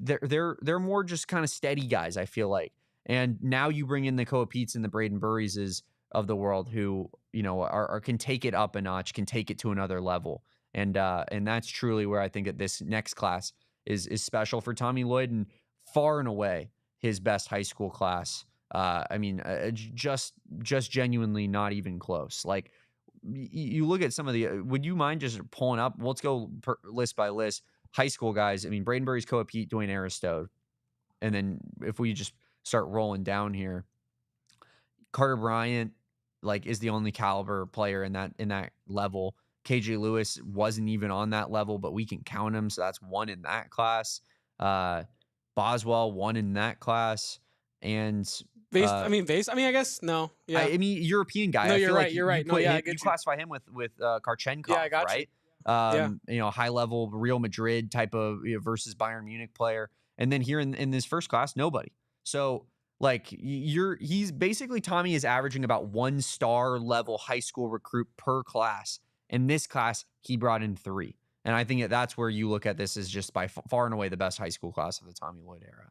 they're more just kind of steady guys, I feel like. And now you bring in the Coapetes and the Braden Burries of the world who, you know, can take it up a notch, can take it to another level. And that's truly where I think that this next class is special for Tommy Lloyd, and far and away his best high school class. I mean, just genuinely not even close. Like you look at some of the, would you mind just pulling up? Let's go list by list. High school guys. I mean, Braden Burry's Coapete, Dwayne Aristote. And then if we just start rolling down here, Carter Bryant, like, is the only caliber player in that level. KJ Lewis wasn't even on that level, but we can count him. So that's one in that class. Boswell, one in that class. And Vase, I guess no. Yeah. I mean, European guy. No, I you're feel right. like you're right. No, yeah, I get you you. classify him with Karchenkov, Yeah, I got right? you. You know, high level Real Madrid type of, you know, versus Bayern Munich player. And then here in this first class, nobody. So like he's basically, Tommy is averaging about 1 star level high school recruit per class. In this class, he brought in 3. And I think that's where you look at this as just by far and away the best high school class of the Tommy Lloyd era.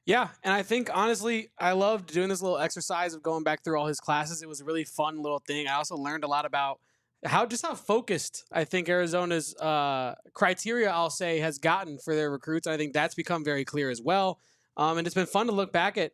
Yeah, and I think, honestly, I loved doing this little exercise of going back through all his classes. It was a really fun little thing. I also learned a lot about how focused I think Arizona's criteria, I'll say, has gotten for their recruits. And I think that's become very clear as well. And it's been fun to look back at.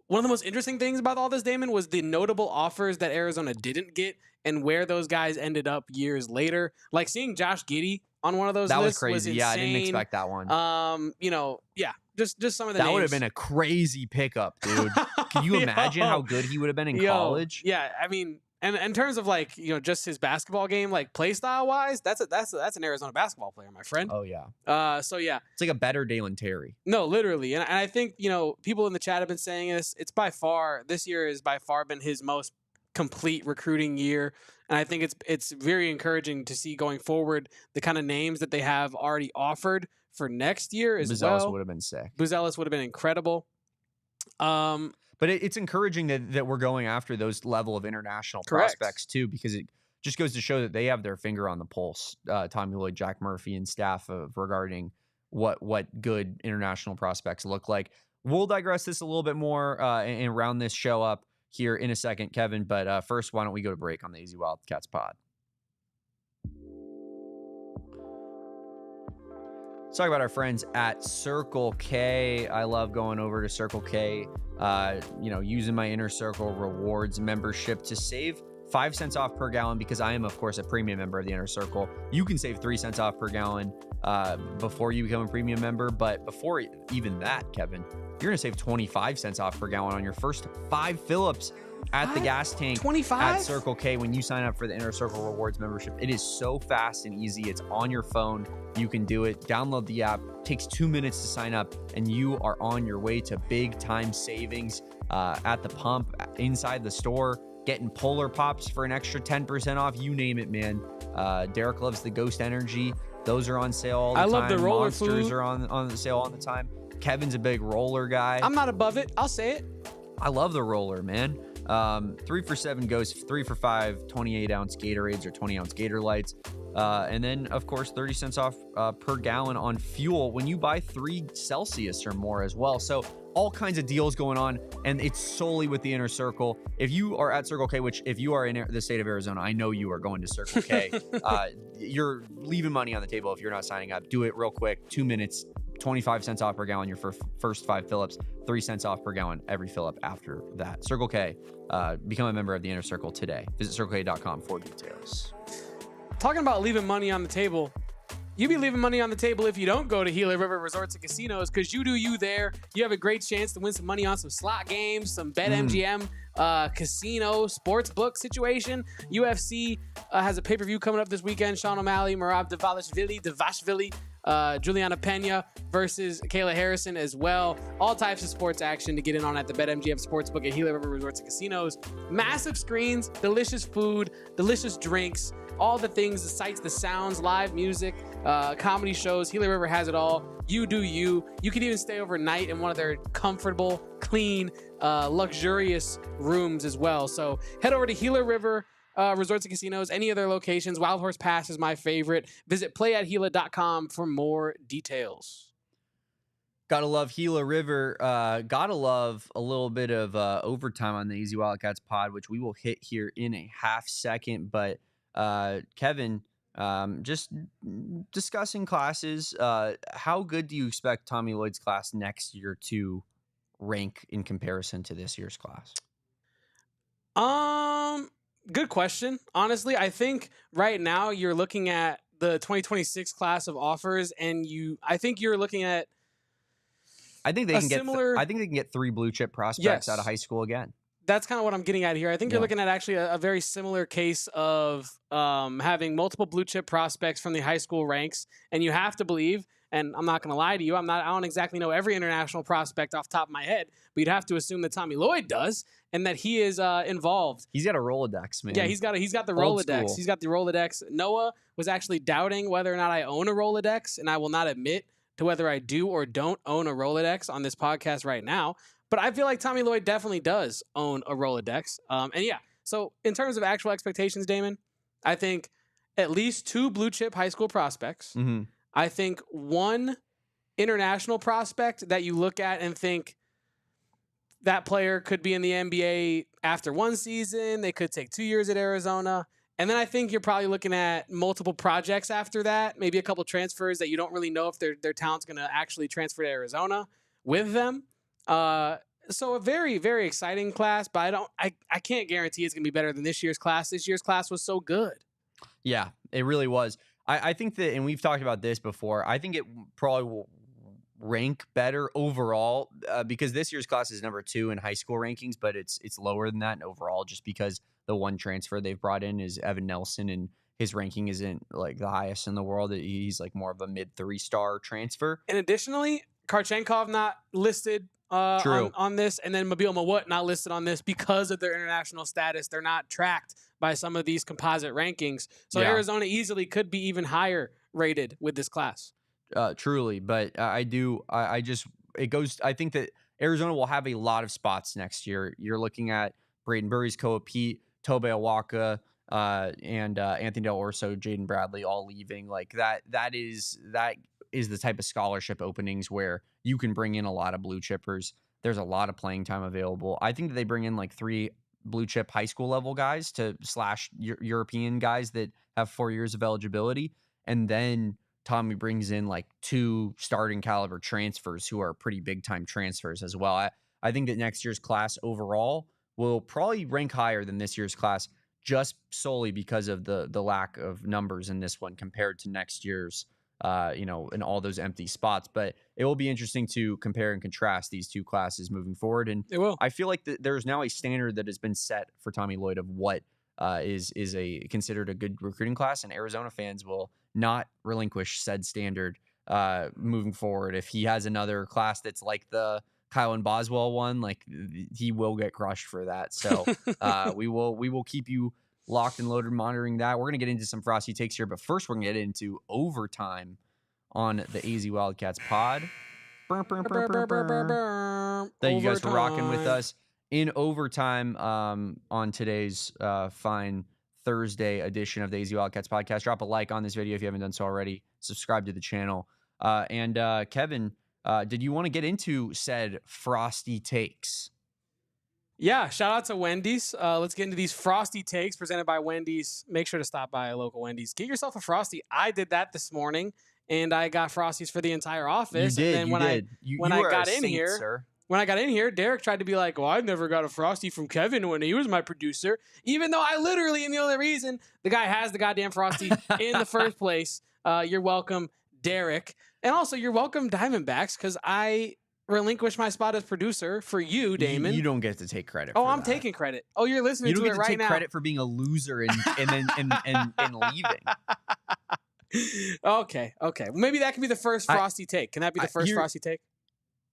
One of the most interesting things about all this, Damon, was the notable offers that Arizona didn't get and where those guys ended up years later. Like seeing Josh Giddey on one of those lists was crazy. was insane. Yeah, I didn't expect that one. You know, yeah, just some of the that names. would have been a crazy pickup, dude. Can you imagine how good he would have been in college? Yeah, I mean, And in terms of like, just his basketball game, like play style wise, that's an Arizona basketball player, my friend. Oh yeah. So yeah, it's like a better Dalen Terry. No, literally, and I think people in the chat have been saying this. This year has by far been his most complete recruiting year, and I think it's very encouraging to see going forward the kind of names that they have already offered for next year as well. Buzelis would have been sick. Buzelis would have been incredible. But it's encouraging that we're going after those level of international prospects too, because it just goes to show that they have their finger on the pulse. Tommy Lloyd, Jack Murphy, and staff regarding what good international prospects look like. We'll digress this a little bit more and round this show up here in a second, Kevin. But first, why don't we go to break on the AZ Wildcats pod? Let's talk about our friends at Circle K. I love going over to Circle K, using my Inner Circle Rewards membership to save 5 cents off per gallon, because I am, of course, a premium member of the Inner Circle. You can save 3 cents off per gallon before you become a premium member. But before even that, Kevin, you're going to save 25 cents off per gallon on your first 5 fill-ups at the gas tank 25? At Circle K when you sign up for the Inner Circle Rewards membership. It is so fast and easy. It's on your phone. You can do it. Download the app. Takes 2 minutes to sign up, and you are on your way to big time savings at the pump, inside the store, getting Polar Pops for an extra 10% off. You name it, man. Derek loves the Ghost Energy. Those are on sale all the time. I love the roller Monsters food. Are on sale all the time. Kevin's a big roller guy. I'm not above it. I'll say it. I love the roller, man. 3 for $7 goes 3 for $5, 28-ounce Gatorades or 20-ounce Gator Lights. And then, of course, 30 cents off per gallon on fuel when you buy 3 Celsius or more as well. So all kinds of deals going on, and it's solely with the Inner Circle. If you are at Circle K, which if you are in the state of Arizona, I know you are going to Circle K. You're leaving money on the table if you're not signing up. Do it real quick, 2 minutes. 25 cents off per gallon your first 5 fill-ups, 3 cents off per gallon every fill-up after that. Circle K, become a member of the Inner Circle today. Visit circlek.com for details. Talking about leaving money on the table, you be leaving money on the table if you don't go to Gila River Resorts and Casinos, because you do you there. You have a great chance to win some money on some slot games, some BetMGM casino sportsbook situation. UFC has a pay-per-view coming up this weekend. Sean O'Malley, Merab Dvalishvili, Juliana Pena versus Kayla Harrison as well. All types of sports action to get in on at the BetMGM Sportsbook at Gila River Resorts and Casinos. Massive screens, delicious food, delicious drinks, all the things, the sights, the sounds, live music, comedy shows. Gila River has it all. You do you. You can even stay overnight in one of their comfortable, clean, luxurious rooms as well. So head over to Gila River Resorts and Casinos, any of their locations. Wild Horse Pass is my favorite. Visit playathila.com for more details. Gotta love Gila River. Gotta love a little bit of overtime on the AZ Wildcats pod, which we will hit here in a half second. But Kevin, just discussing classes. How good do you expect Tommy Lloyd's class next year to rank in comparison to this year's class? Good question. Honestly, I think right now you're looking at the 2026 class of offers, and I think you're looking at. I think they can get 3 blue chip prospects out of high school again. That's kind of what I'm getting at here. I think you're looking at actually a very similar case of having multiple blue chip prospects from the high school ranks, and you have to believe. And I'm not going to lie to you. I don't exactly know every international prospect off the top of my head, but you'd have to assume that Tommy Lloyd does, and that he is involved. He's got a Rolodex, man. Yeah, he's got the Rolodex. He's got the Rolodex. Noah was actually doubting whether or not I own a Rolodex, and I will not admit to whether I do or don't own a Rolodex on this podcast right now. But I feel like Tommy Lloyd definitely does own a Rolodex. So in terms of actual expectations, Damon, I think at least 2 blue chip high school prospects. Mm-hmm. I think 1 international prospect that you look at and think that player could be in the NBA after 1 season. They could take 2 years at Arizona. And then I think you're probably looking at multiple projects after that, maybe a couple transfers that you don't really know if their talent's going to actually transfer to Arizona with them. So a very, very exciting class, but I can't guarantee it's going to be better than this year's class. This year's class was so good. Yeah, it really was. I think that, and we've talked about this before, I think it probably will rank better overall because this year's class is number 2 in high school rankings, but it's lower than that overall just because the one transfer they've brought in is Evan Nelson, and his ranking isn't like the highest in the world. He's like more of a mid 3-star transfer. And additionally, Karchenkov not listed on this, and then Mobile Mawut not listed on this because of their international status. They're not tracked by some of these composite rankings. So Arizona easily could be even higher rated with this class. Truly, but I think that Arizona will have a lot of spots next year. You're looking at Braden Burries, Koa Pete, Tobe Awaka, and Anthony Del Orso, Jaden Bradley, all leaving. Like that is the type of scholarship openings where you can bring in a lot of blue chippers. There's a lot of playing time available. I think that they bring in like 3 blue chip high school level guys to / European guys that have 4 years of eligibility, and then Tommy brings in like 2 starting caliber transfers who are pretty big time transfers as well. I think that next year's class overall will probably rank higher than this year's class, just solely because of the lack of numbers in this one compared to next year's, and all those empty spots. But it will be interesting to compare and contrast these 2 classes moving forward. And it will. I feel like there's now a standard that has been set for Tommy Lloyd of what is considered a good recruiting class, and Arizona fans will not relinquish said standard moving forward. If he has another class that's like the Kylan Boswell one, like he will get crushed for that. So we will keep you locked and loaded monitoring that. We're going to get into some Frosty takes here, but first we're going to get into overtime on the AZ Wildcats pod. Thank you guys for rocking with us in overtime on today's fine Thursday edition of the AZ Wildcats podcast. Drop a like on this video if you haven't done so already. Subscribe to the channel. And Kevin, did you want to get into said Frosty takes? Yeah, shout out to Wendy's. Let's get into these Frosty takes presented by Wendy's. Make sure to stop by a local Wendy's. Get yourself a Frosty. I did that this morning, and I got Frosties for the entire office. You did. And then when I got in here, Derek tried to be like, well, I never got a Frosty from Kevin when he was my producer, even though I literally am the only reason the guy has the goddamn Frosty in the first place. You're welcome, Derek. And also, you're welcome, Diamondbacks, because I relinquish my spot as producer for you, Damon. You don't get to take credit. Oh, I'm taking credit. Oh, you're listening to it right now. You don't get to take credit for being a loser and leaving. Okay. Maybe that could be the first Frosty take. Can that be the first Frosty take?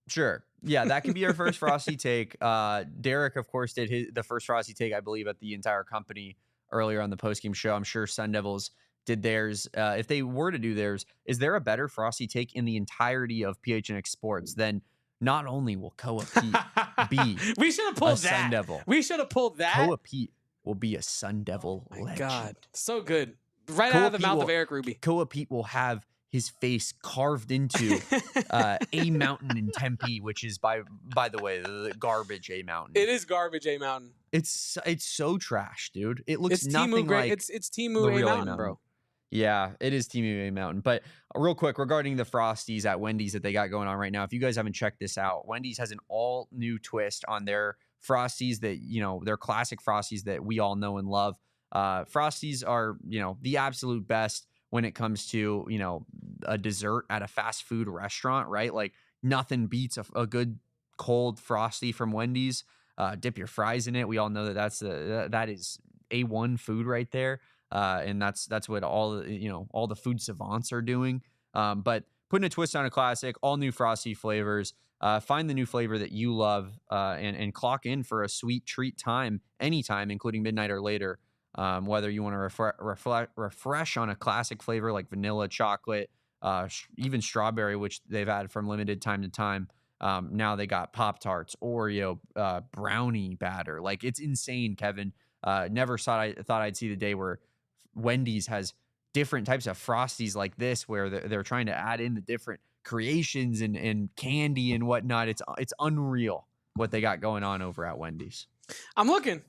Sure. Yeah, that could be our first Frosty take. Derek, of course, did the first Frosty take, I believe, at the entire company earlier on the postgame show. I'm sure Sun Devils did theirs. If they were to do theirs, is there a better Frosty take in the entirety of PHNX Sports than not only will Koa Pete be we should have pulled a Sun Devil? We should have pulled that. Koa Pete will be a Sun Devil legend. My God, so good. Right out of the mouth of Eric Ruby. Koa Pete will have his face carved into a mountain in Tempe, which is by the way the garbage A mountain. It is garbage A mountain. It's so trash, dude. It looks nothing like it's Timu A mountain, bro. Yeah, it is Timu A mountain. But real quick, regarding the Frosties at Wendy's that they got going on right now, if you guys haven't checked this out, Wendy's has an all new twist on their Frosties that, their classic Frosties that we all know and love. Frosties are, the absolute best when it comes to, a dessert at a fast food restaurant, right? Like nothing beats a good cold Frosty from Wendy's. Dip your fries in it. We all know that is A1 food right there. And that's what all the food savants are doing. But putting a twist on a classic, all new Frosty flavors. Find the new flavor that you love and clock in for a sweet treat time anytime, including midnight or later. Whether you want to refresh on a classic flavor like vanilla, chocolate, even strawberry, which they've had from limited time to time. Now they got Pop-Tarts, Oreo, brownie batter. Like it's insane, Kevin. Never thought I'd see the day where Wendy's has different types of Frosties like this, where they're trying to add in the different creations and candy and whatnot. It's unreal what they got going on over at Wendy's. I'm looking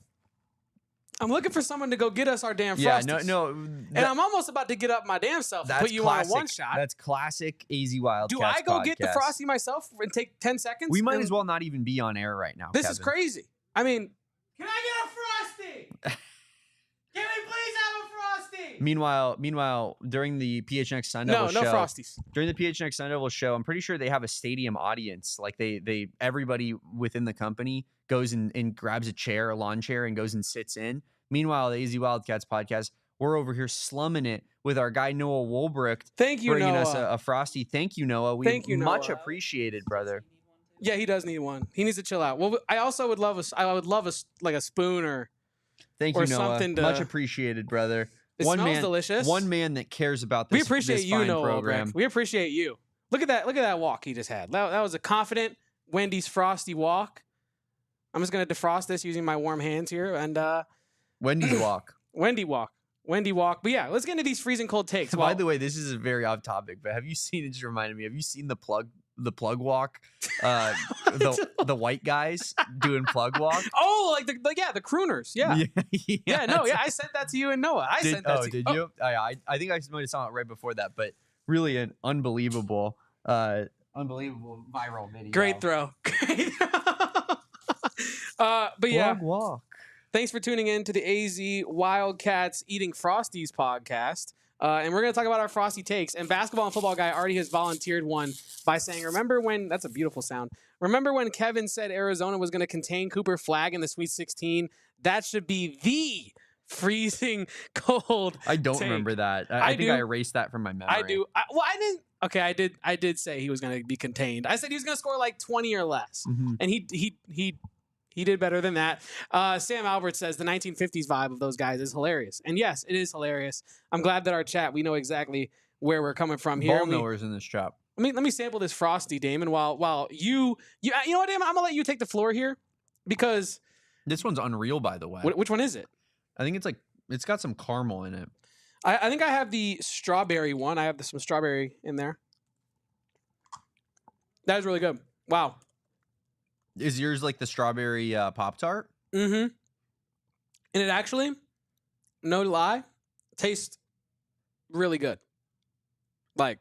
for someone to go get us our damn Frosties. Yeah, no. And I'm almost about to get up my damn self and put you on a one shot. That's classic AZ Wildcats. Do I go get the Frosty myself and take 10 seconds? We might as well not even be on air right now, This Kevin. is crazy. I mean, can I get a Frosty? Can we please have a Frosty? Meanwhile, during the PHNX Sun Devil show, no Frosties. During the PHNX Sun Devil show, I'm pretty sure they have a stadium audience. Like everybody within the company goes and grabs a lawn chair, and goes and sits in. Meanwhile, the AZ Wildcats podcast, we're over here slumming it with our guy Noah Wolbrecht. Thank you, bringing Noah. us a Frosty. Thank you, Noah. We Thank you, much Noah. appreciated, brother. Yeah, he does need one. He needs to chill out. Well, I also would love like a spoon or Thank you, Noah. something to, much appreciated, brother. It smells delicious. One man that cares about this. We appreciate this you, fine Noah. program. We appreciate you. Look at that walk he just had. That was a confident Wendy's Frosty walk. I'm just gonna defrost this using my warm hands here and Wendy's walk. Wendy walk. But yeah, let's get into these freezing cold takes. By the way, this is a very off topic, but have you seen? It just reminded me. Have you seen the plug walk? The white guys doing plug walk. Oh, like the crooners. Yeah. I sent that to you and Noah. Did you? I think I might have saw it right before that, but really an unbelievable viral video. Great throw. But yeah. Plug walk. Thanks for tuning in to the AZ Wildcats Eating Frosties podcast. And we're going to talk about our Frosty Takes. And Basketball and Football Guy already has volunteered one by saying, that's a beautiful sound. Remember when Kevin said Arizona was going to contain Cooper Flagg in the Sweet 16? That should be the freezing cold I don't take. remember that. I think I erased that from my memory. I do. I didn't. Okay, I did say he was going to be contained. I said he was going to score like 20 or less. Mm-hmm. And he did better than that. Sam Albert says the 1950s vibe of those guys is hilarious. And yes, it is hilarious. I'm glad that our chat, we know exactly where we're coming from here. Ball knowers in this chat. Let me sample this Frosty, Damon, while you know what, Damon, I'm going to let you take the floor here because this one's unreal, by the way. Which one is it? I think it's got some caramel in it. I think I have the strawberry one. I have some strawberry in there. That is really good. Wow. Is yours like the strawberry Pop-Tart? Mm-hmm. And it actually, no lie, tastes really good. Like,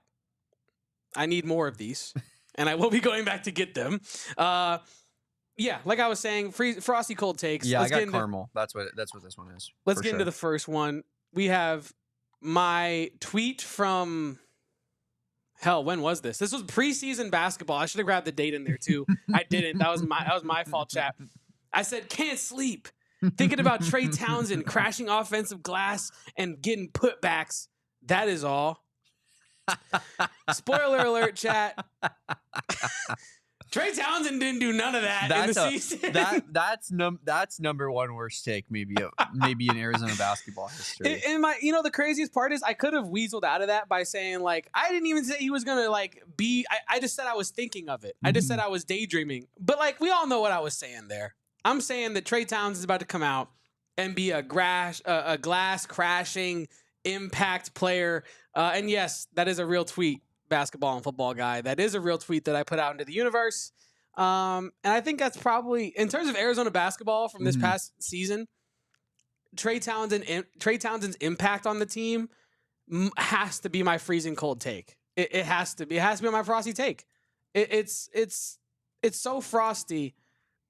I need more of these, and I will be going back to get them. Yeah, like I was saying, Frosty cold takes. Yeah, I got caramel. That's what this one is. Let's get into the first one. We have my tweet from... Hell, when was this? This was preseason basketball. I should have grabbed the date in there too. I didn't. That was my fault, chap. I said, can't sleep. Thinking about Trey Townsend crashing offensive glass and getting putbacks. That is all. Spoiler alert, chat. Trey Townsend didn't do none of that in the season. That's number one worst take maybe in Arizona basketball history. And the craziest part is I could have weaseled out of that by saying like I didn't even say he was gonna like be. I just said I was thinking of it. I just said I was daydreaming. But like we all know what I was saying there. I'm saying that Trey Townsend is about to come out and be a glass crashing impact player. And yes, that is a real tweet. Basketball and Football Guy. That is a real tweet that I put out into the universe. And I think that's probably, in terms of Arizona basketball from this past season, Trey Townsend's impact on the team has to be my freezing cold take. It has to be. It has to be my Frosty take. It's so frosty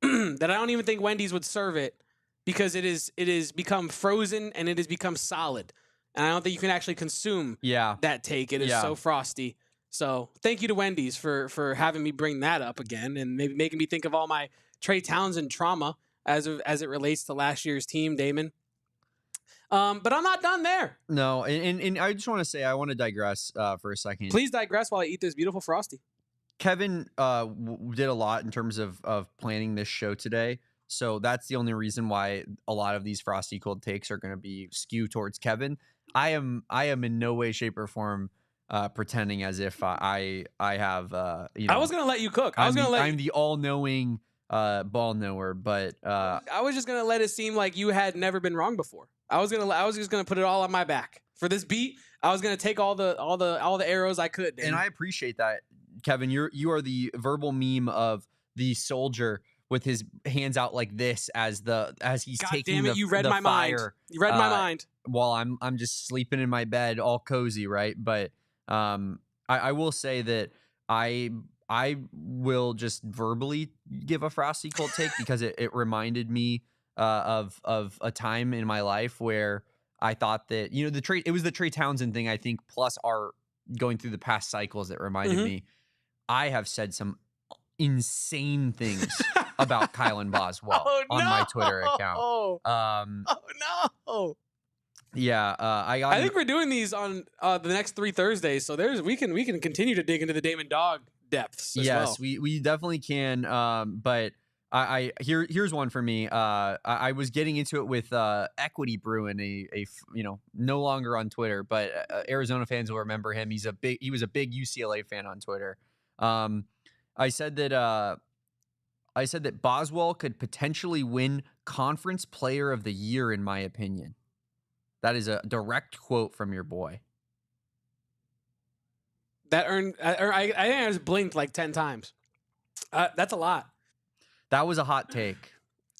that I don't even think Wendy's would serve it because it is become frozen and it has become solid. And I don't think you can actually consume that take. It is so frosty. So thank you to Wendy's for having me bring that up again and maybe making me think of all my Trey Townsend trauma as it relates to last year's team, Damon. But I'm not done there. No, and I just want to say I want to digress for a second. Please digress while I eat this beautiful Frosty. Kevin did a lot in terms of planning this show today. So that's the only reason why a lot of these Frosty cold takes are going to be skewed towards Kevin. I am in no way, shape, or form pretending as if I have I was gonna let you cook. I'm the all-knowing ball knower, but I was just gonna let it seem like you had never been wrong before. I was just gonna put it all on my back for this beat. I was gonna take all the arrows I could, and I appreciate that, Kevin. You are the verbal meme of the soldier with his hands out like this as he's God taking damn it, you read my fire, mind. You read my mind. While I'm just sleeping in my bed, all cozy, right? But I will say that I will just verbally give a Frosty cold take because it reminded me of a time in my life where I thought that it was the Trey Townsend thing, I think, plus our going through the past cycles that reminded me. I have said some insane things about Kylan Boswell on my Twitter account. Yeah, I think we're doing these on the next 3 Thursdays, so we can continue to dig into the Damon Dog depths as well. Yes, we definitely can. But here's one for me. I was getting into it with Equity Bruin, no longer on Twitter, but Arizona fans will remember him. He was a big UCLA fan on Twitter. I said that Boswell could potentially win Conference Player of the Year, in my opinion. That is a direct quote from your boy. That I think I just blinked like 10 times. That's a lot. That was a hot take.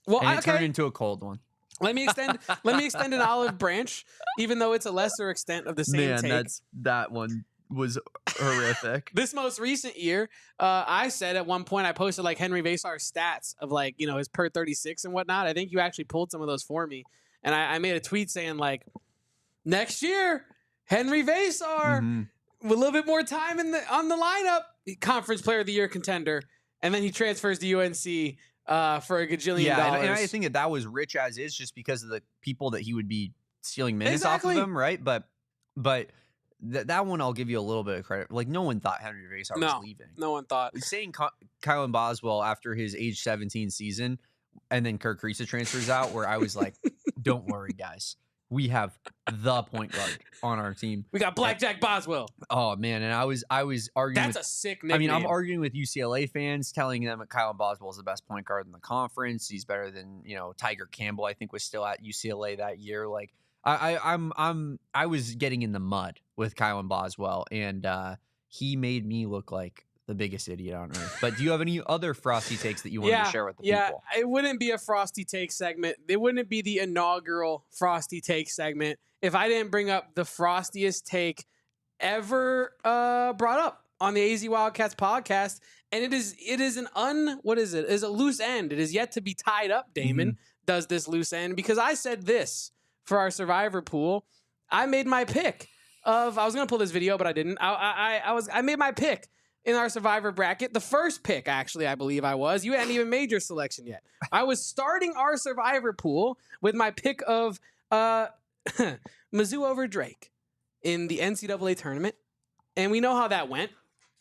Well, and it turned into a cold one. Let me extend an olive branch, even though it's a lesser extent of the same take. That one was horrific. This most recent year, I said at one point I posted like Henry Vasar's stats of like, his per 36 and whatnot. I think you actually pulled some of those for me. And I made a tweet saying like, next year, Henry Vasar with a little bit more time on the lineup, Conference Player of the Year contender. And then he transfers to UNC for a gajillion dollars. And I think that was rich as is just because of the people that he would be stealing minutes off of him, right? But that one I'll give you a little bit of credit. Like, no one thought Henry Vasar was leaving. No one thought. Saying Kylan Boswell after his age 17 season and then Kirk Kriisa transfers out, where I was like, don't worry, guys. We have the point guard on our team. We got Blackjack Boswell. Oh, man. And I was arguing. That's a sick nickname. I'm arguing with UCLA fans, telling them that Kylan Boswell is the best point guard in the conference. He's better than, Tiger Campbell, I think, was still at UCLA that year. Like, I was getting in the mud with Kylan Boswell, and he made me look like the biggest idiot on earth. But do you have any other Frosty takes that you wanted to share with the people? Yeah, it wouldn't be a Frosty Take segment. It wouldn't be the inaugural Frosty Take segment if I didn't bring up the frostiest take ever brought up on the AZ Wildcats podcast. And it is It is a loose end. It is yet to be tied up. Damon does this loose end because I said this for our Survivor pool. I made my pick I was going to pull this video, but I didn't. I made my pick in our Survivor bracket. The first pick, actually, I believe I was. You hadn't even made your selection yet. I was starting our Survivor pool with my pick of Mizzou over Drake in the NCAA tournament. And we know how that went.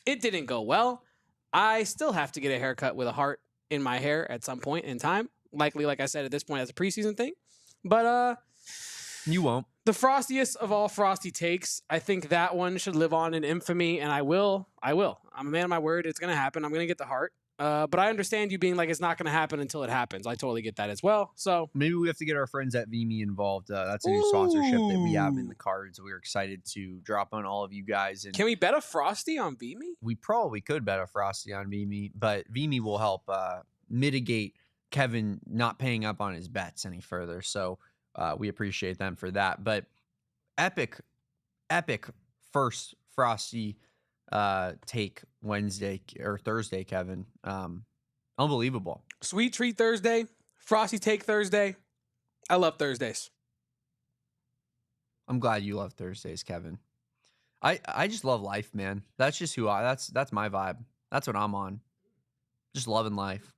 It didn't go well. I still have to get a haircut with a heart in my hair at some point in time. Likely, like I said, at this point, as a preseason thing. But you won't. The frostiest of all Frosty Takes, I think that one should live on in infamy, and I will. I'm a man of my word. It's going to happen. I'm going to get the heart. But I understand you being like, it's not going to happen until it happens. I totally get that as well. So maybe we have to get our friends at VME involved. That's a new sponsorship that we have in the cards. We're excited to drop on all of you guys. And can we bet a Frosty on VME? We probably could bet a Frosty on VME, but VME will help mitigate Kevin not paying up on his bets any further. So we appreciate them for that. But epic first Frosty take Wednesday or Thursday, Kevin. Unbelievable. Sweet Treat Thursday, Frosty Take Thursday. I love Thursdays. I'm glad you love Thursdays, Kevin. I just love life, man. That's just that's my vibe. That's what I'm on. Just loving life.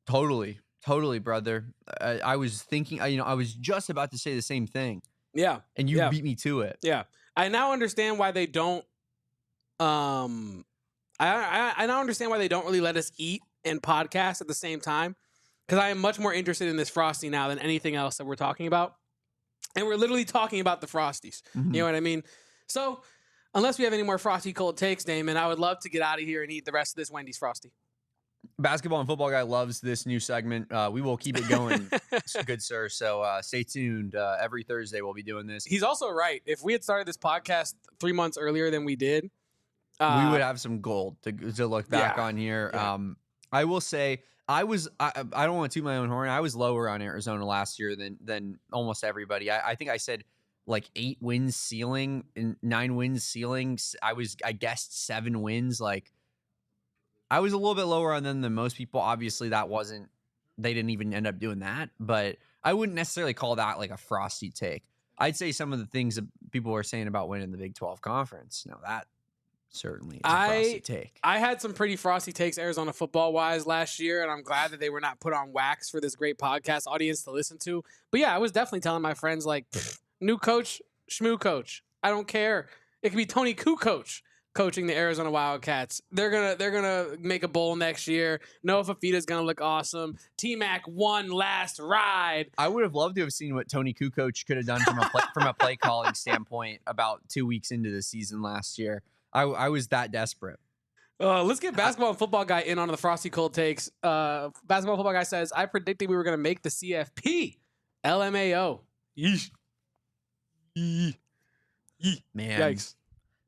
Totally, brother. I was thinking, I was just about to say the same thing. Yeah. And you beat me to it. Yeah. I now understand why they don't I now understand why they don't really let us eat and podcast at the same time, because I am much more interested in this Frosty now than anything else that we're talking about. And we're literally talking about the Frosties. You know what I mean? So, unless we have any more Frosty cold takes, Damon, I would love to get out of here and eat the rest of this Wendy's Frosty. Basketball and Football Guy loves this new segment. We will keep it going, good sir. So stay tuned. Every Thursday we'll be doing this. He's also right. If we had started this podcast 3 months earlier than we did, we would have some gold to look back on here. Yeah. I will say I don't want to toot my own horn. I was lower on Arizona last year than almost everybody. I think I said like 8 wins ceiling and 9 wins ceiling. I guessed 7 wins. Like, I was a little bit lower on them than most people. Obviously, they didn't even end up doing that, but I wouldn't necessarily call that like a Frosty take. I'd say some of the things that people were saying about winning the Big 12 conference. Now Certainly, it's a frosty take. I had some pretty frosty takes Arizona football wise last year, and I'm glad that they were not put on wax for this great podcast audience to listen to. But yeah, I was definitely telling my friends like, new coach, schmoo coach. I don't care. It could be Tony Kukoc coaching the Arizona Wildcats. They're gonna make a bowl next year. Noah Fafita's gonna look awesome. T-Mac won last ride. I would have loved to have seen what Tony Kukoc could have done from a play calling standpoint about 2 weeks into the season last year. I was that desperate. Let's get basketball and football guy in on the Frosty Cold Takes. Basketball football guy says, I predicted we were going to make the CFP. LMAO. Yeesh. Man. Yikes.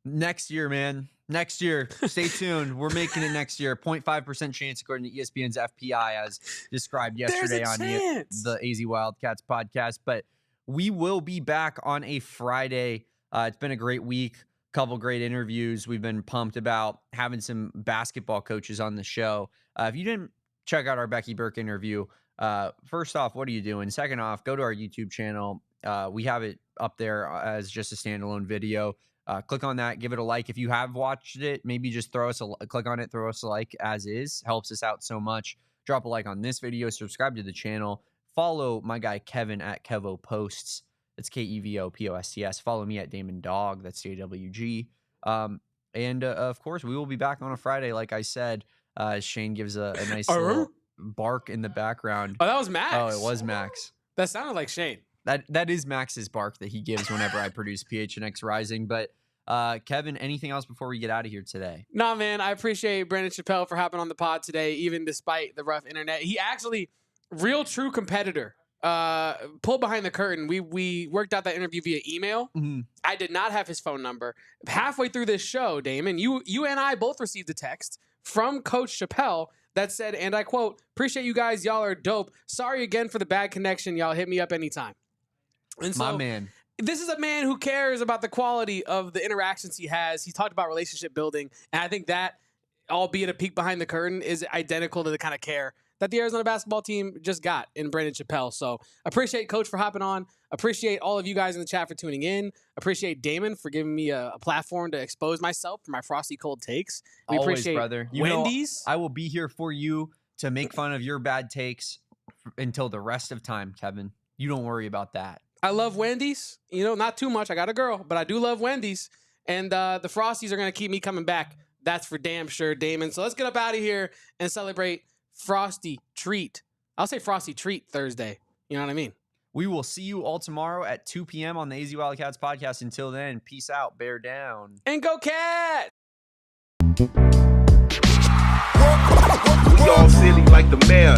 Next year, man. Next year. Stay tuned. We're making it next year. 0.5% chance according to ESPN's FPI as described yesterday on the AZ Wildcats podcast. But we will be back on a Friday. It's been a great week. Couple great interviews. We've been pumped about having some basketball coaches on the show. If you didn't check out our Becky Burke interview, first off, what are you doing? Second off, go to our YouTube channel. We have it up there as just a standalone video. Click on that, give it a like. If you have watched it, maybe just click on it, throw us a like as is. Helps us out so much. Drop a like on this video, subscribe to the channel. Follow my guy Kevin at Kevo Posts. It's KEVOPOSTS. Follow me at Damon Dog. That's DWG. And of course, we will be back on a Friday, like I said. Shane gives a nice little bark in the background. Oh, that was Max. Oh, it was Max. That sounded like Shane. That is Max's bark that he gives whenever I produce PHNX Rising. But Kevin, anything else before we get out of here today? Nah, man. I appreciate Brandon Chappell for hopping on the pod today, even despite the rough internet. He actually, real true competitor. Pull behind the curtain. We worked out that interview via email. Mm-hmm. I did not have his phone number. Halfway through this show, Damon, you and I both received a text from Coach Chappell that said, and I quote, "Appreciate you guys. Y'all are dope. Sorry again for the bad connection. Y'all hit me up anytime." And so, my man. This is a man who cares about the quality of the interactions he has. He talked about relationship building, and I think that, albeit a peek behind the curtain, is identical to the kind of care that the Arizona basketball team just got in Brandon Chappell. So appreciate Coach for hopping on. Appreciate all of you guys in the chat for tuning in. Appreciate Damon for giving me a platform to expose myself for my Frosty Cold Takes. We Always, appreciate brother. Wendy's. I will be here for you to make fun of your bad takes until the rest of time, Kevin. You don't worry about that. I love Wendy's. You know, not too much. I got a girl, but I do love Wendy's. And the Frosties are going to keep me coming back. That's for damn sure, Damon. So let's get up out of here and celebrate Frosty Treat. I'll say Frosty Treat Thursday. You know what I mean? We will see you all tomorrow at 2 p.m. on the AZ Wildcats podcast. Until then, peace out, bear down. And go Cat! We all silly like the mayor.